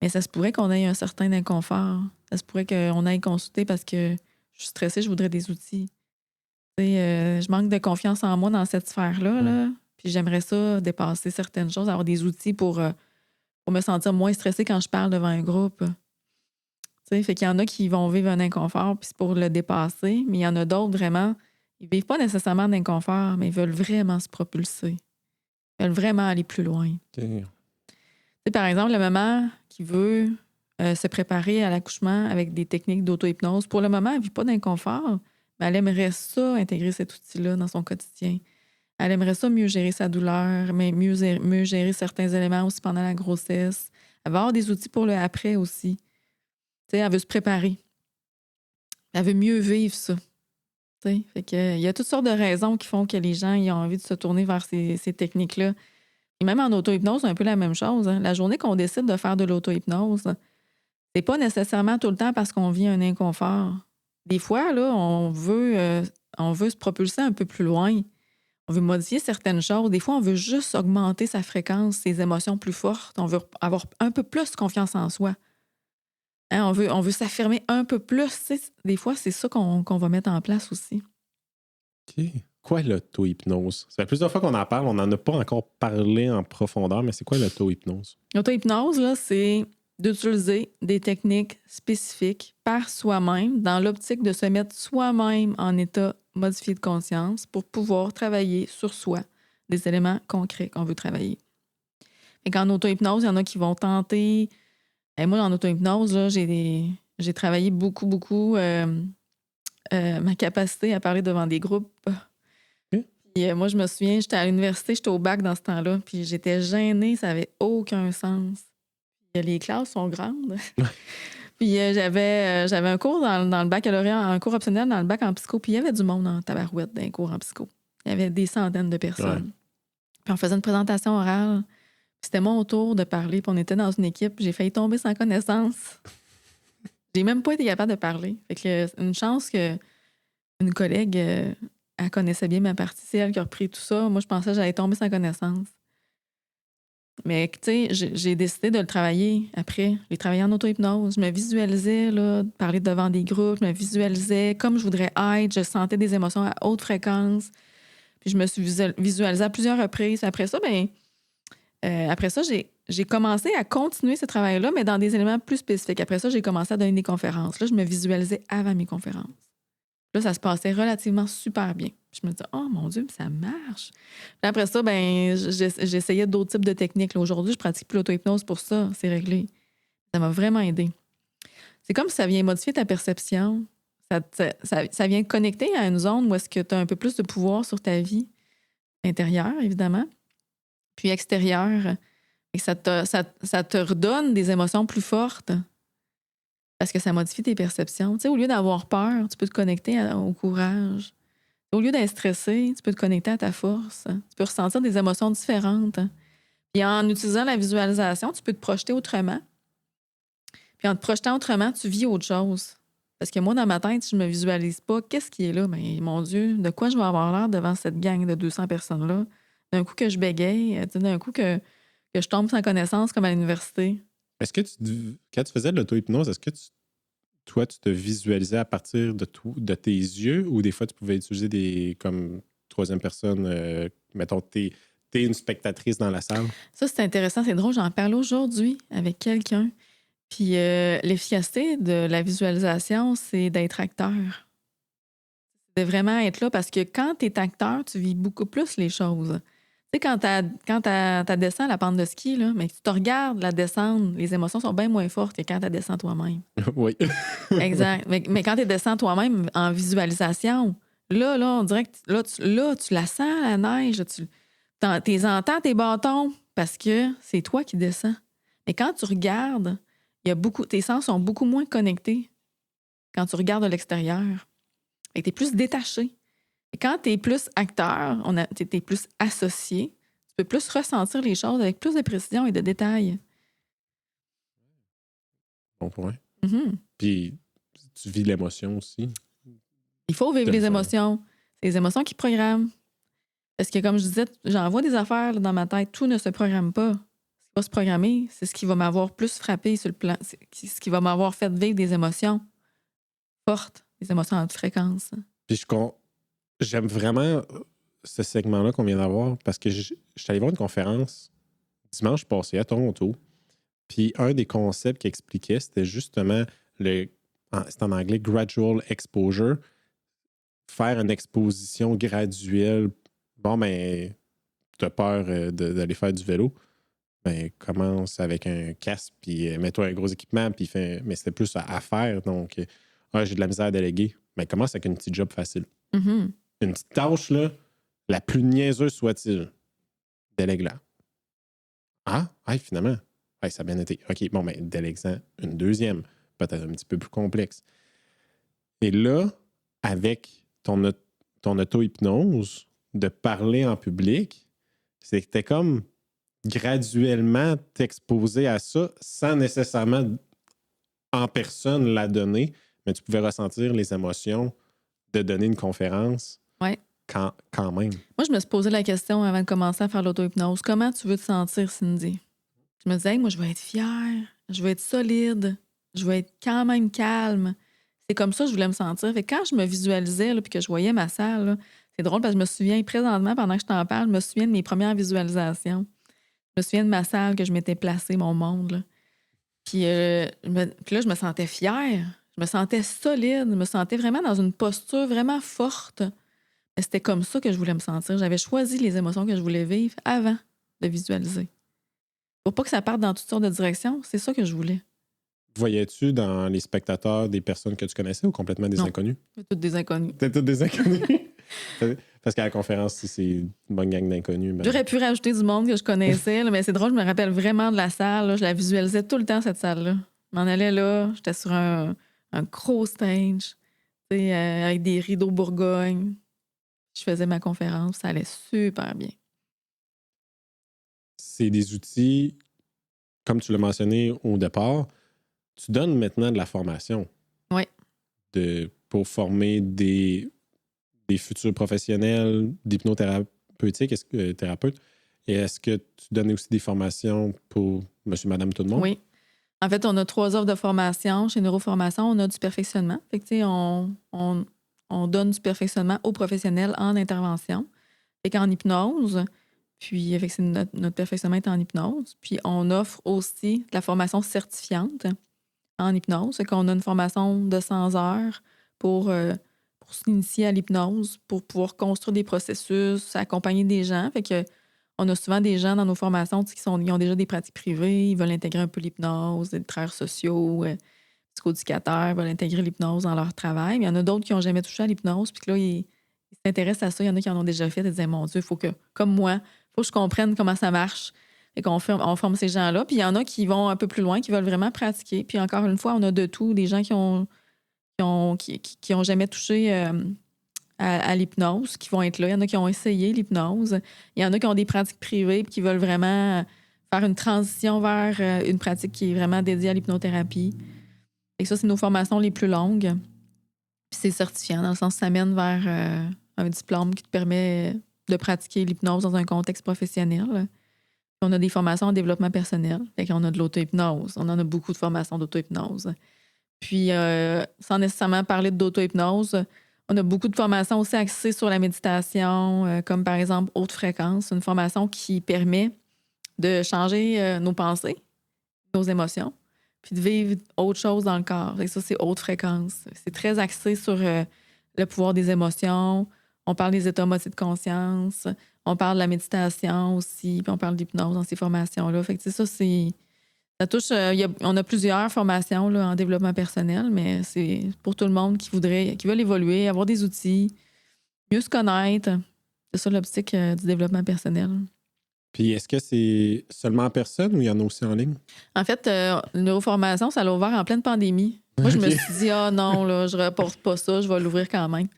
Mais ça se pourrait qu'on ait un certain inconfort. Ça se pourrait qu'on aille consulter parce que je suis stressée, je voudrais des outils. Je manque de confiance en moi dans cette sphère-là. Là. Puis j'aimerais ça dépasser certaines choses, avoir des outils pour me sentir moins stressée quand je parle devant un groupe. Fait qu'il y en a qui vont vivre un inconfort, puis c'est pour le dépasser, mais il y en a d'autres vraiment, ils vivent pas nécessairement d'inconfort, mais ils veulent vraiment se propulser. Ils veulent vraiment aller plus loin. OK. Par exemple, la maman qui veut se préparer à l'accouchement avec des techniques d'auto-hypnose, pour le moment, elle ne vit pas d'inconfort, mais elle aimerait ça, intégrer cet outil-là dans son quotidien. Elle aimerait ça mieux gérer sa douleur, mais mieux gérer certains éléments aussi pendant la grossesse. Elle va avoir des outils pour le après aussi. Elle veut se préparer. Elle veut mieux vivre ça. Fait que, il y a toutes sortes de raisons qui font que les gens ils ont envie de se tourner vers ces techniques-là. Et même en auto-hypnose, c'est un peu la même chose. Hein. La journée qu'on décide de faire de l'auto-hypnose, c'est pas nécessairement tout le temps parce qu'on vit un inconfort. Des fois, là, on veut se propulser un peu plus loin. On veut modifier certaines choses. Des fois, on veut juste augmenter sa fréquence, ses émotions plus fortes. On veut avoir un peu plus confiance en soi. Hein, on veut s'affirmer un peu plus. Des fois, c'est ça qu'on va mettre en place aussi. OK. Quoi l'auto-hypnose? Ça fait plusieurs fois qu'on en parle, on n'en a pas encore parlé en profondeur, mais c'est quoi l'auto-hypnose? L'auto-hypnose, là, c'est d'utiliser des techniques spécifiques par soi-même dans l'optique de se mettre soi-même en état modifié de conscience pour pouvoir travailler sur soi des éléments concrets qu'on veut travailler. Et qu'en auto-hypnose, il y en a qui vont tenter... Et moi, en auto-hypnose, là, j'ai travaillé beaucoup ma capacité à parler devant des groupes. Puis, moi, je me souviens, j'étais à l'université, j'étais au bac dans ce temps-là, puis j'étais gênée, ça n'avait aucun sens. Les classes sont grandes. Puis j'avais un cours dans le baccalauréat, un cours optionnel dans le bac en psycho, puis il y avait du monde en tabarouette dans les cours en psycho. Il y avait des centaines de personnes. Puis on faisait une présentation orale. C'était mon tour de parler, puis on était dans une équipe. J'ai failli tomber sans connaissance. J'ai même pas été capable de parler. Fait que une chance que une collègue, elle connaissait bien ma partie. C'est elle qui a repris tout ça. Moi, je pensais que j'allais tomber sans connaissance. Mais, tu sais, j'ai décidé de le travailler après. J'ai travaillé en auto-hypnose. Je me visualisais, là, parler devant des groupes. Je me visualisais comme je voudrais être. Je sentais des émotions à haute fréquence. Puis je me suis visualisée à plusieurs reprises. Après ça, j'ai commencé à continuer ce travail-là, mais dans des éléments plus spécifiques. Après ça, j'ai commencé à donner des conférences. Là, je me visualisais avant mes conférences. Là, ça se passait relativement super bien. Puis je me disais, oh mon Dieu, ça marche. Puis après ça, j'essayais d'autres types de techniques. Là, aujourd'hui, je pratique plus l'auto-hypnose pour ça. C'est réglé. Ça m'a vraiment aidé. C'est comme si ça vient modifier ta perception. Ça vient connecter à une zone où est-ce que tu as un peu plus de pouvoir sur ta vie intérieure, évidemment, puis extérieure. Et ça te redonne des émotions plus fortes. Parce que ça modifie tes perceptions. Tu sais, au lieu d'avoir peur, tu peux te connecter au courage. Au lieu d'être stressé, tu peux te connecter à ta force. Tu peux ressentir des émotions différentes. Puis en utilisant la visualisation, tu peux te projeter autrement. Puis en te projetant autrement, tu vis autre chose. Parce que moi, dans ma tête, si je me visualise pas, qu'est-ce qui est là? Mais mon Dieu, de quoi je vais avoir l'air devant cette gang de 200 personnes-là? D'un coup que je bégaye, d'un coup que je tombe sans connaissance comme à l'université. Est-ce que quand tu faisais de l'auto-hypnose, est-ce que toi, tu te visualisais à partir de tes yeux ou des fois, tu pouvais utiliser des comme troisième personne, mettons, t'es une spectatrice dans la salle? Ça, c'est intéressant, c'est drôle. J'en parle aujourd'hui avec quelqu'un. Puis l'efficacité de la visualisation, c'est d'être acteur. De vraiment être là parce que quand tu es acteur, tu vis beaucoup plus les choses. Tu sais, quand tu descends la pente de ski, là, mais que tu te regardes la descendre, les émotions sont bien moins fortes que quand tu descends toi-même. Oui. Exact. Mais quand tu descends toi-même en visualisation, là, on dirait que tu la sens, la neige. Tu entends tes bâtons parce que c'est toi qui descends. Mais quand tu regardes, tes sens sont beaucoup moins connectés quand tu regardes de l'extérieur. Et tu es plus détaché. Et quand tu es plus acteur, tu es plus associé, tu peux plus ressentir les choses avec plus de précision et de détails. Bon point. Mm-hmm. Puis, tu vis l'émotion aussi. Il faut vivre les émotions. C'est les émotions qui programment. Parce que, comme je disais, j'envoie des affaires là, dans ma tête. Tout ne se programme pas. Ce qui va se programmer, c'est ce qui va m'avoir plus frappé sur le plan. C'est ce qui va m'avoir fait vivre des émotions fortes, des émotions à haute fréquence. Puis, J'aime vraiment ce segment-là qu'on vient d'avoir parce que je suis allé voir une conférence dimanche passé à Toronto. Puis un des concepts qu'il expliquait, c'était justement c'est en anglais, gradual exposure. Faire une exposition graduelle. Bon, ben, tu as peur d'aller faire du vélo. Ben, commence avec un casque, puis mets-toi un gros équipement, puis mais c'était plus à faire. Donc, j'ai de la misère à déléguer. Ben, commence avec une petite job facile. Mm-hmm. Une petite tâche, là, la plus niaiseuse soit-il, délègue-la. Finalement, ça a bien été. OK, bon, ben, délègue-en une deuxième, peut-être un petit peu plus complexe. Et là, avec ton auto-hypnose, de parler en public, c'était comme graduellement t'exposer à ça sans nécessairement en personne la donner, mais tu pouvais ressentir les émotions de donner une conférence Ouais. quand même. Moi, je me suis posé la question avant de commencer à faire l'auto-hypnose. Comment tu veux te sentir, Cindy? Je me disais, hey, moi, je vais être fière, je vais être solide, je vais être quand même calme. C'est comme ça que je voulais me sentir. Fait que quand je me visualisais puis que je voyais ma salle, là, c'est drôle parce que je me souviens présentement, pendant que je t'en parle, je me souviens de mes premières visualisations. Je me souviens de ma salle que je m'étais placée, mon monde. Là. Puis là, je me sentais fière. Je me sentais solide. Je me sentais vraiment dans une posture vraiment forte. Mais c'était comme ça que je voulais me sentir. J'avais choisi les émotions que je voulais vivre avant de visualiser. Pour pas que ça parte dans toutes sortes de directions, c'est ça que je voulais. Voyais-tu dans les spectateurs des personnes que tu connaissais ou complètement des inconnus? Toutes des inconnus. C'était toutes des inconnus? Parce qu'à la conférence, si c'est une bonne gang d'inconnus... Ben... J'aurais pu rajouter du monde que je connaissais, là, mais c'est drôle, je me rappelle vraiment de la salle. Là, je la visualisais tout le temps, cette salle-là. Je m'en allais là, j'étais sur un gros stage, avec des rideaux Bourgogne. Je faisais ma conférence, ça allait super bien. C'est des outils, comme tu l'as mentionné au départ, tu donnes maintenant de la formation. Oui. Pour former des futurs professionnels d'hypnothérapeutique, thérapeutes. Et est-ce que tu donnes aussi des formations pour monsieur, madame, tout le monde? Oui. En fait, on a 3 offres de formation. Chez Neuroformation, on a du perfectionnement. Fait que, on donne du perfectionnement aux professionnels en intervention. Fait qu'en hypnose, puis fait que notre perfectionnement est en hypnose. Puis on offre aussi de la formation certifiante en hypnose. Fait qu'on a une formation de 100 heures pour s'initier à l'hypnose, pour pouvoir construire des processus, accompagner des gens. Fait que on a souvent des gens dans nos formations qui ont déjà des pratiques privées, ils veulent intégrer un peu l'hypnose, des travailleurs sociaux, psychoéducateurs, veulent intégrer l'hypnose dans leur travail. Mais il y en a d'autres qui n'ont jamais touché à l'hypnose, puis que là, ils s'intéressent à ça. Il y en a qui en ont déjà fait et disaient, mon Dieu, il faut que, comme moi, il faut que je comprenne comment ça marche. Et qu'on forme ces gens-là. Puis il y en a qui vont un peu plus loin, qui veulent vraiment pratiquer. Puis encore une fois, on a de tout. Des gens qui ont jamais touché à l'hypnose, qui vont être là. Il y en a qui ont essayé l'hypnose. Il y en a qui ont des pratiques privées et qui veulent vraiment faire une transition vers une pratique qui est vraiment dédiée à l'hypnothérapie. Et ça, c'est nos formations les plus longues. Puis c'est certifiant, dans le sens que ça mène vers un diplôme qui te permet de pratiquer l'hypnose dans un contexte professionnel. On a des formations en développement personnel. Fait qu'on a de l'auto-hypnose. On en a beaucoup de formations d'auto-hypnose. Puis, sans nécessairement parler d'auto-hypnose, on a beaucoup de formations aussi axées sur la méditation, comme par exemple haute fréquence, une formation qui permet de changer nos pensées, nos émotions, puis de vivre autre chose dans le corps. Et ça, c'est haute fréquence. C'est très axé sur le pouvoir des émotions. On parle des états motifs de conscience. On parle de la méditation aussi, puis on parle d'hypnose dans ces formations-là. Fait que ça, ça touche. On a plusieurs formations là, en développement personnel, mais c'est pour tout le monde qui veulent évoluer, avoir des outils, mieux se connaître. C'est ça l'optique du développement personnel. Puis est-ce que c'est seulement en personne ou il y en a aussi en ligne? En fait, Neuroformation, ça l'a ouvert en pleine pandémie. Moi, je me suis dit, non, là, je reporte pas ça, je vais l'ouvrir quand même.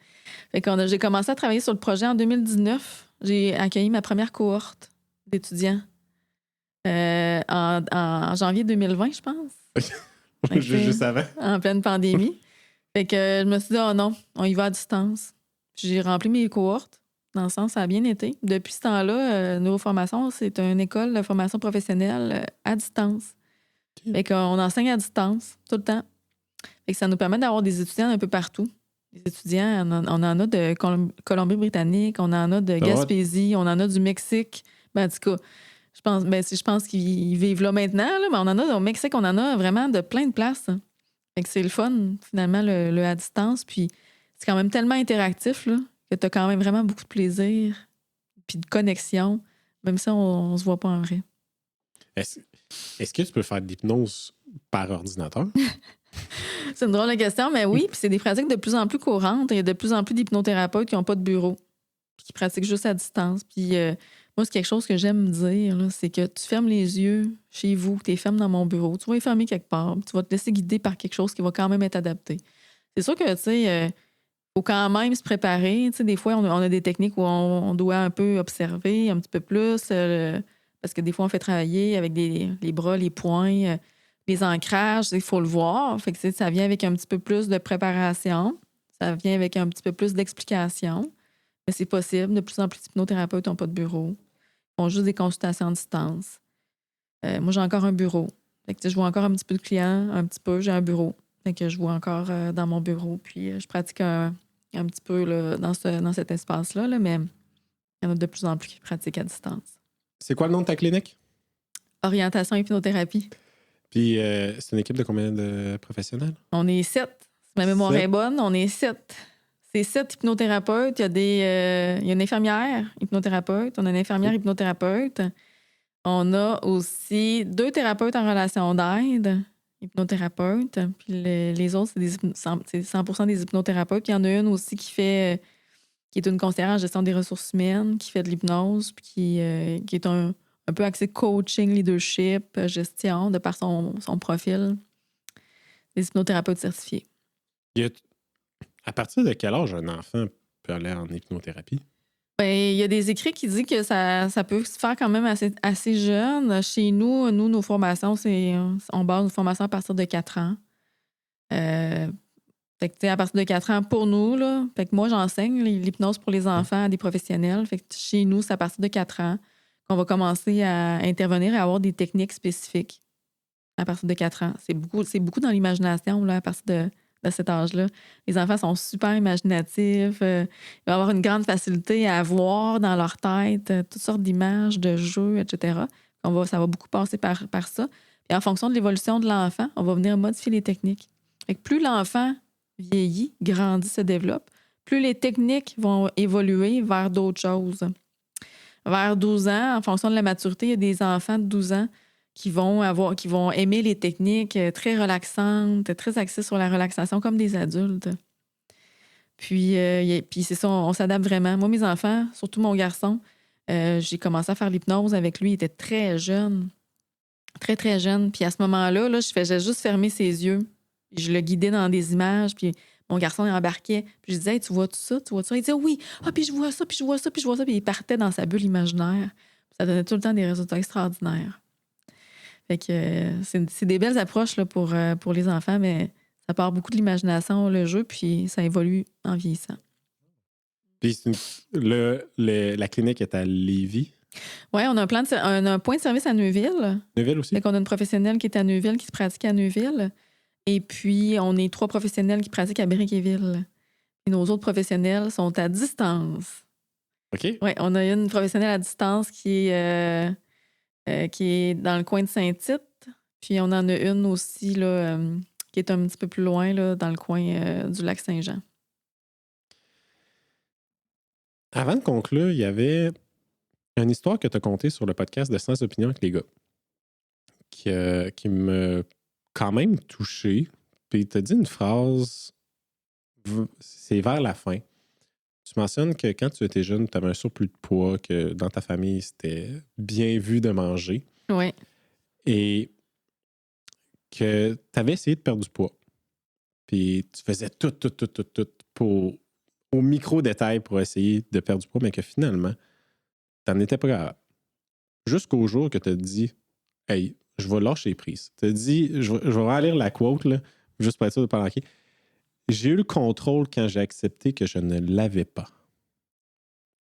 Fait que j'ai commencé à travailler sur le projet en 2019. J'ai accueilli ma première cohorte d'étudiants en janvier 2020, je pense. Juste avant. En pleine pandémie. Fait que je me suis dit, non, on y va à distance. J'ai rempli mes cohortes. Dans le sens, ça a bien été. Depuis ce temps-là, Neuroformation, c'est une école de formation professionnelle à distance. Fait qu'on enseigne à distance tout le temps. Fait que ça nous permet d'avoir des étudiants un peu partout. Les étudiants, on en a de Colombie-Britannique, on en a de Gaspésie, on en a du Mexique. En tout cas, je pense qu'ils vivent là maintenant, là, mais on en a au Mexique, on en a vraiment de plein de places. Fait que c'est le fun, finalement, le à distance. Puis c'est quand même tellement interactif là, que tu as quand même vraiment beaucoup de plaisir puis de connexion, même si on se voit pas en vrai. Est-ce que tu peux faire de l'hypnose par ordinateur? C'est une drôle de question, mais oui, puis c'est des pratiques de plus en plus courantes. Il y a de plus en plus d'hypnothérapeutes qui n'ont pas de bureau, qui pratiquent juste à distance. Puis moi, c'est quelque chose que j'aime dire, là, c'est que tu fermes les yeux chez vous, tu les fermes dans mon bureau, tu vas les fermer quelque part, puis tu vas te laisser guider par quelque chose qui va quand même être adapté. C'est sûr que, tu sais, faut quand même se préparer. Tu sais, des fois, on a des techniques où on doit un peu observer un petit peu plus, parce que des fois, on fait travailler avec les bras, les poings, les ancrages, il faut le voir. Fait que ça vient avec un petit peu plus de préparation. Ça vient avec un petit peu plus d'explication. Mais c'est possible. De plus en plus d'hypnothérapeutes n'ont pas de bureau. Ils font juste des consultations à distance. Moi, j'ai encore un bureau. Fait que, je vois encore un petit peu de clients, un petit peu. J'ai un bureau. Fait que je vois encore dans mon bureau. Puis je pratique un petit peu là, dans cet espace-là. Là, mais il y en a de plus en plus qui pratiquent à distance. C'est quoi le nom de ta clinique? Orientation hypnothérapie. Puis, c'est une équipe de combien de professionnels? On est 7. Si ma mémoire est bonne, on est 7. C'est 7 hypnothérapeutes. Il y a une infirmière hypnothérapeute. On a une infirmière hypnothérapeute. On a aussi 2 thérapeutes en relation d'aide, hypnothérapeutes. Puis les autres, c'est 100% des hypnothérapeutes. Puis il y en a une aussi qui est une conseillère en gestion des ressources humaines, qui fait de l'hypnose, puis qui est un peu axé coaching, leadership, gestion, de par son profil. Des hypnothérapeutes certifiés. À partir de quel âge un enfant peut aller en hypnothérapie? Bien, il y a des écrits qui disent que ça peut se faire quand même assez jeune. Chez nous, nos formations, on base nos formations à partir de 4 ans. Fait que, à partir de 4 ans pour nous, là, fait que moi, j'enseigne l'hypnose pour les enfants à des professionnels. Fait que chez nous, c'est à partir de 4 ans qu'on va commencer à intervenir et à avoir des techniques spécifiques à partir de 4 ans. C'est beaucoup dans l'imagination là, à partir de cet âge-là. Les enfants sont super imaginatifs. Ils vont avoir une grande facilité à voir dans leur tête toutes sortes d'images, de jeux, etc. Ça va beaucoup passer par ça. Et en fonction de l'évolution de l'enfant, on va venir modifier les techniques. Fait que plus l'enfant vieillit, grandit, se développe, plus les techniques vont évoluer vers d'autres choses. Vers 12 ans, en fonction de la maturité, il y a des enfants de 12 ans qui vont aimer les techniques très relaxantes, très axées sur la relaxation, comme des adultes. Puis c'est ça, on s'adapte vraiment. Moi, mes enfants, surtout mon garçon, j'ai commencé à faire l'hypnose avec lui. Il était très jeune. Très, très jeune. Puis à ce moment-là, je faisais juste fermer ses yeux. Je le guidais dans des images, puis mon garçon, il embarquait. Puis je disais, hey, tu vois tout ça, tu vois tout ça? Il disait, oui. Ah, puis je vois ça, puis je vois ça, puis je vois ça. Puis il partait dans sa bulle imaginaire. Puis ça donnait tout le temps des résultats extraordinaires. Fait que c'est des belles approches là, pour les enfants, mais ça part beaucoup de l'imagination, le jeu, puis ça évolue en vieillissant. Puis la clinique est à Lévis? Oui, on a un point de service à Neuville. Neuville aussi? Fait qu'on a une professionnelle qui est à Neuville, qui se pratique à Neuville. Et puis, on est 3 professionnels qui pratiquent à Bréquéville. Et nos autres professionnels sont à distance. OK. Oui, on a une professionnelle à distance qui est dans le coin de Saint-Tite. Puis, on en a une aussi là, qui est un petit peu plus loin, là, dans le coin du lac Saint-Jean. Avant de conclure, il y avait une histoire que tu as contée sur le podcast de Sans Opinion avec les gars qui me quand même touché. Puis tu as dit une phrase, c'est vers la fin. Tu mentionnes que quand tu étais jeune, tu avais un surplus de poids, que dans ta famille, c'était bien vu de manger. Oui. Et que tu avais essayé de perdre du poids. Puis tu faisais tout au micro-détail pour essayer de perdre du poids, mais que finalement, tu n'en étais pas capable. Jusqu'au jour que tu as dit, hey, je vais lâcher prise. Tu as dit, je vais relire la quote, là, juste pour être sûr de ne pas manquer. J'ai eu le contrôle quand j'ai accepté que je ne l'avais pas.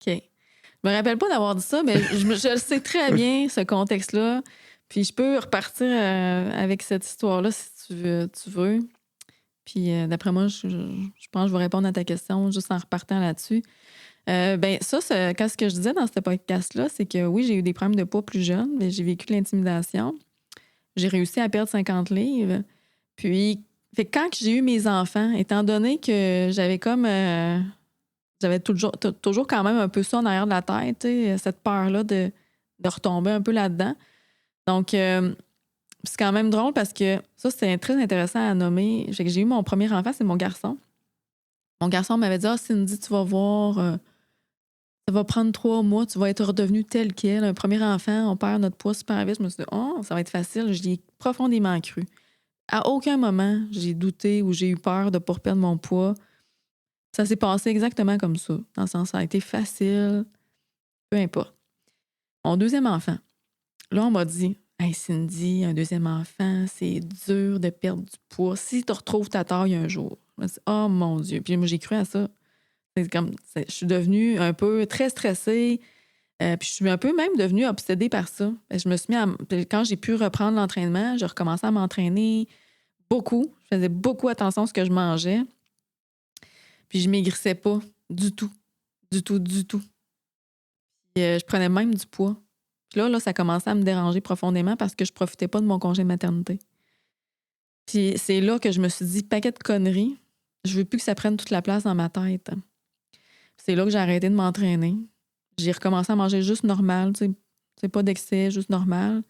OK. Je me rappelle pas d'avoir dit ça, mais je sais très bien, ce contexte-là. Puis je peux repartir avec cette histoire-là si tu veux. Puis d'après moi, je pense que je vais répondre à ta question juste en repartant là-dessus. Ben ça, quand ce que je disais dans ce podcast-là, c'est que oui, j'ai eu des problèmes de poids plus jeune, mais j'ai vécu de l'intimidation. J'ai réussi à perdre 50 livres. Puis, fait que quand j'ai eu mes enfants, étant donné que j'avais comme... j'avais toujours quand même un peu ça en arrière de la tête, tu sais, cette peur-là de retomber un peu là-dedans. Donc, c'est quand même drôle parce que ça, c'est très intéressant à nommer. J'ai eu mon premier enfant, c'est mon garçon. Mon garçon m'avait dit « Ah, Cindy, tu vas voir, ça va prendre 3 mois, tu vas être redevenue telle quelle. Un premier enfant, on perd notre poids super vite. » Je me suis dit « Oh, ça va être facile. » J'y ai profondément cru. À aucun moment, j'ai douté ou j'ai eu peur de ne pas perdre mon poids. Ça s'est passé exactement comme ça. Dans le sens, ça a été facile, peu importe. Mon deuxième enfant, là, on m'a dit « Hey Cindy, un deuxième enfant, c'est dur de perdre du poids. Si tu retrouves ta taille un jour. » Je me suis dit « Oh mon Dieu. » Puis moi, j'ai cru à ça. Je suis devenue un peu très stressée. Puis je suis un peu même devenue obsédée par ça. Je me suis mis quand j'ai pu reprendre l'entraînement, j'ai recommencé à m'entraîner beaucoup. Je faisais beaucoup attention à ce que je mangeais. Puis je maigrissais pas du tout. Du tout, du tout. Puis je prenais même du poids. Puis là, ça commençait à me déranger profondément parce que je profitais pas de mon congé de maternité. Puis c'est là que je me suis dit, paquet de conneries, je veux plus que ça prenne toute la place dans ma tête. C'est là que j'ai arrêté de m'entraîner. J'ai recommencé à manger juste normal, tu sais, pas d'excès, juste normal.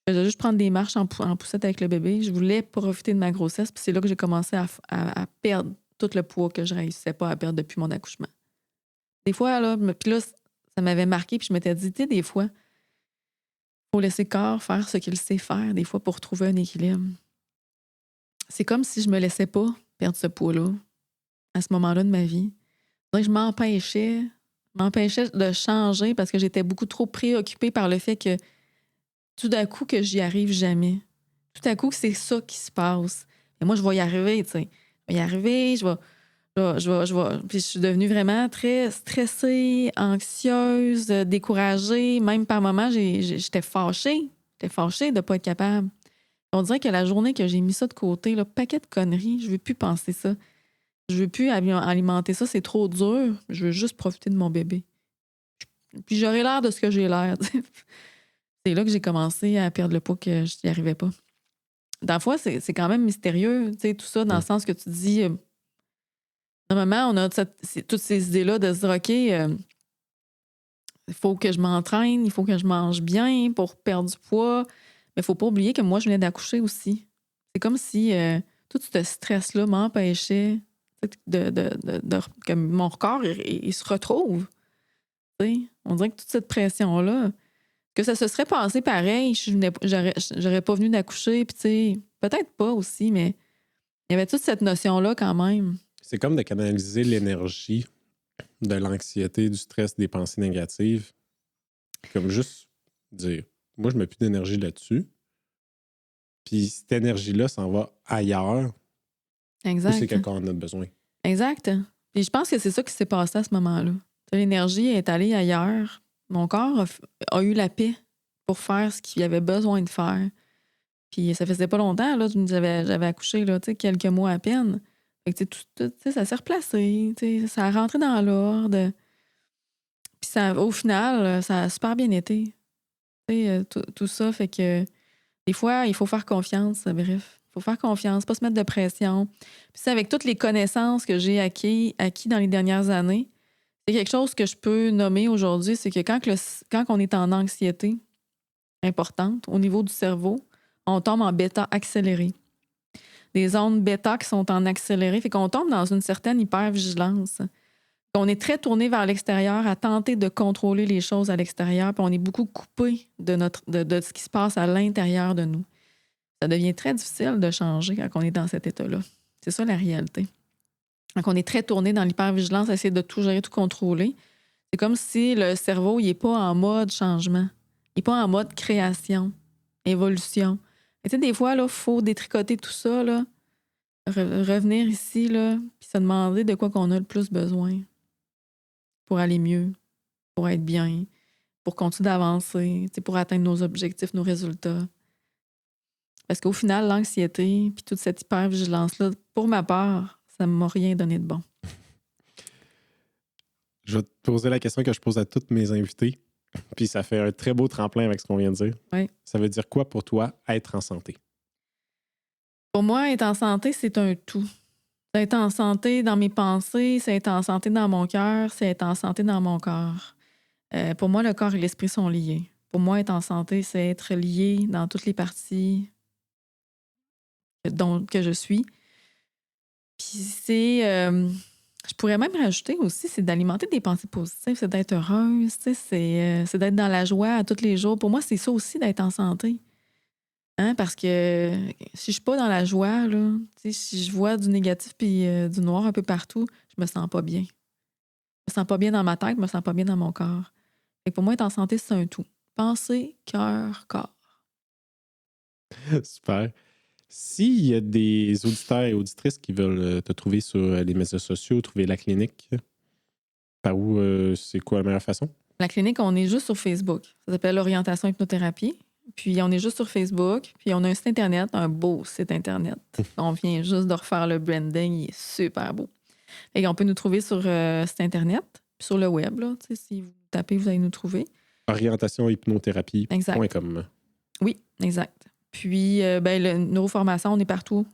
Je faisais juste prendre des marches en poussette avec le bébé. Je voulais profiter de ma grossesse, puis c'est là que j'ai commencé à perdre tout le poids que je réussissais pas à perdre depuis mon accouchement. Des fois, là, puis là, ça m'avait marqué, puis je m'étais dit, tu sais, des fois, il faut laisser le corps faire ce qu'il sait faire, des fois, pour trouver un équilibre. C'est comme si je me laissais pas perdre ce poids-là à ce moment-là de ma vie. Je m'empêchais de changer parce que j'étais beaucoup trop préoccupée par le fait que tout d'un coup, que j'y arrive jamais. Tout à coup, c'est ça qui se passe. Et moi, je vais y arriver, tu sais. Je vais y arriver, je vais. Puis je suis devenue vraiment très stressée, anxieuse, découragée. Même par moments, j'étais fâchée. J'étais fâchée de ne pas être capable. On dirait que la journée que j'ai mis ça de côté, là, paquet de conneries, je veux plus penser ça. Je veux plus alimenter ça, c'est trop dur. Je veux juste profiter de mon bébé. Puis j'aurais l'air de ce que j'ai l'air. C'est là que j'ai commencé à perdre le poids que je n'y arrivais pas. Dans la fois, c'est quand même mystérieux, tu sais, tout ça, dans le sens que tu dis... normalement, on a toutes ces idées-là de se dire, OK, il faut que je m'entraîne, il faut que je mange bien pour perdre du poids. Mais il ne faut pas oublier que moi, je venais d'accoucher aussi. C'est comme si tout ce stress-là m'empêchait que mon corps, il se retrouve. Tu sais, on dirait que toute cette pression-là, que ça se serait passé pareil, j'aurais pas venu d'accoucher, puis tu sais, peut-être pas aussi, mais il y avait toute cette notion-là quand même. C'est comme de canaliser l'énergie de l'anxiété, du stress, des pensées négatives. Comme juste dire, moi, je mets plus d'énergie là-dessus. Puis cette énergie-là s'en va ailleurs. Exact. C'est quand on a besoin. Exact. Puis je pense que c'est ça qui s'est passé à ce moment-là. L'énergie est allée ailleurs. Mon corps a eu la paix pour faire ce qu'il avait besoin de faire. Puis ça faisait pas longtemps, là, j'avais accouché là, quelques mois à peine. Fait que tout, ça s'est replacé, ça a rentré dans l'ordre. Puis au final, ça a super bien été. Tout ça fait que des fois, il faut faire confiance, bref. Il faut faire confiance, pas se mettre de pression. Puis avec toutes les connaissances que j'ai acquis dans les dernières années, c'est quelque chose que je peux nommer aujourd'hui, c'est que quand on est en anxiété importante au niveau du cerveau, on tombe en bêta accéléré. Des ondes bêta qui sont en accéléré, fait qu'on tombe dans une certaine hypervigilance. On est très tourné vers l'extérieur à tenter de contrôler les choses à l'extérieur, puis on est beaucoup coupé de ce qui se passe à l'intérieur de nous. Ça devient très difficile de changer quand on est dans cet état-là. C'est ça la réalité. Donc, on est très tourné dans l'hypervigilance, à essayer de tout gérer, tout contrôler. C'est comme si le cerveau, il n'est pas en mode changement. Il n'est pas en mode création, évolution. Et tu sais, des fois, il faut détricoter tout ça, là, revenir ici, là, puis se demander de quoi qu'on a le plus besoin pour aller mieux, pour être bien, pour continuer d'avancer, pour atteindre nos objectifs, nos résultats. Parce qu'au final, l'anxiété puis toute cette hypervigilance-là, pour ma part, ça ne m'a rien donné de bon. Je vais te poser la question que je pose à tous mes invités. Puis ça fait un très beau tremplin avec ce qu'on vient de dire. Oui. Ça veut dire quoi pour toi, être en santé? Pour moi, être en santé, c'est un tout. C'est être en santé dans mes pensées, c'est être en santé dans mon cœur, c'est être en santé dans mon corps. Pour moi, le corps et l'esprit sont liés. Pour moi, être en santé, c'est être lié dans toutes les parties que je suis. Puis c'est... je pourrais même rajouter aussi, c'est d'alimenter des pensées positives, c'est d'être heureuse, c'est d'être dans la joie à tous les jours. Pour moi, c'est ça aussi d'être en santé. Hein? Parce que si je suis pas dans la joie, là, si je vois du négatif puis du noir un peu partout, je me sens pas bien. Je me sens pas bien dans ma tête, je me sens pas bien dans mon corps. Et pour moi, être en santé, c'est un tout. Pensée, cœur, corps. Super. S'il y a des auditeurs et auditrices qui veulent te trouver sur les médias sociaux, trouver la clinique, par où, c'est quoi la meilleure façon? La clinique, on est juste sur Facebook. Ça s'appelle Orientation Hypnothérapie. Puis on est juste sur Facebook. Puis on a un site Internet, un beau site Internet. On vient juste de refaire le branding. Il est super beau. Et on peut nous trouver sur site Internet, puis sur le web. Là, si vous tapez, vous allez nous trouver. Orientationhypnothérapie.com. Oui, exact. Puis, le neuroformation, on est partout.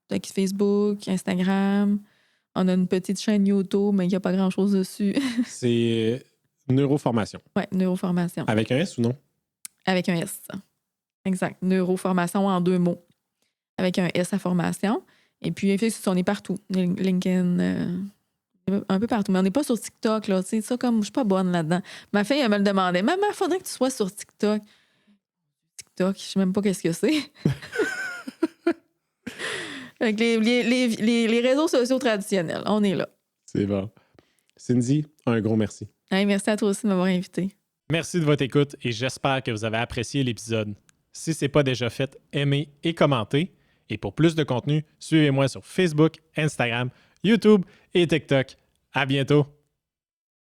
Avec Facebook, Instagram. On a une petite chaîne YouTube, mais il n'y a pas grand-chose dessus. C'est neuroformation. Oui, neuroformation. Avec un S ou non? Avec un S. Exact. Neuroformation en 2 mots. Avec un S à formation. Et puis, on est partout. LinkedIn, un peu partout. Mais on n'est pas sur TikTok, là. Tu sais, ça, comme je suis pas bonne là-dedans. Ma fille, elle me le demandait. Maman, il faudrait que tu sois sur TikTok. TikTok, je sais même pas qu'est-ce que c'est. Avec les réseaux sociaux traditionnels, on est là. C'est bon. Cindy, un gros merci. Hey, merci à toi aussi de m'avoir invité. Merci de votre écoute et j'espère que vous avez apprécié l'épisode. Si ce n'est pas déjà fait, aimez et commentez. Et pour plus de contenu, suivez-moi sur Facebook, Instagram, YouTube et TikTok. À bientôt!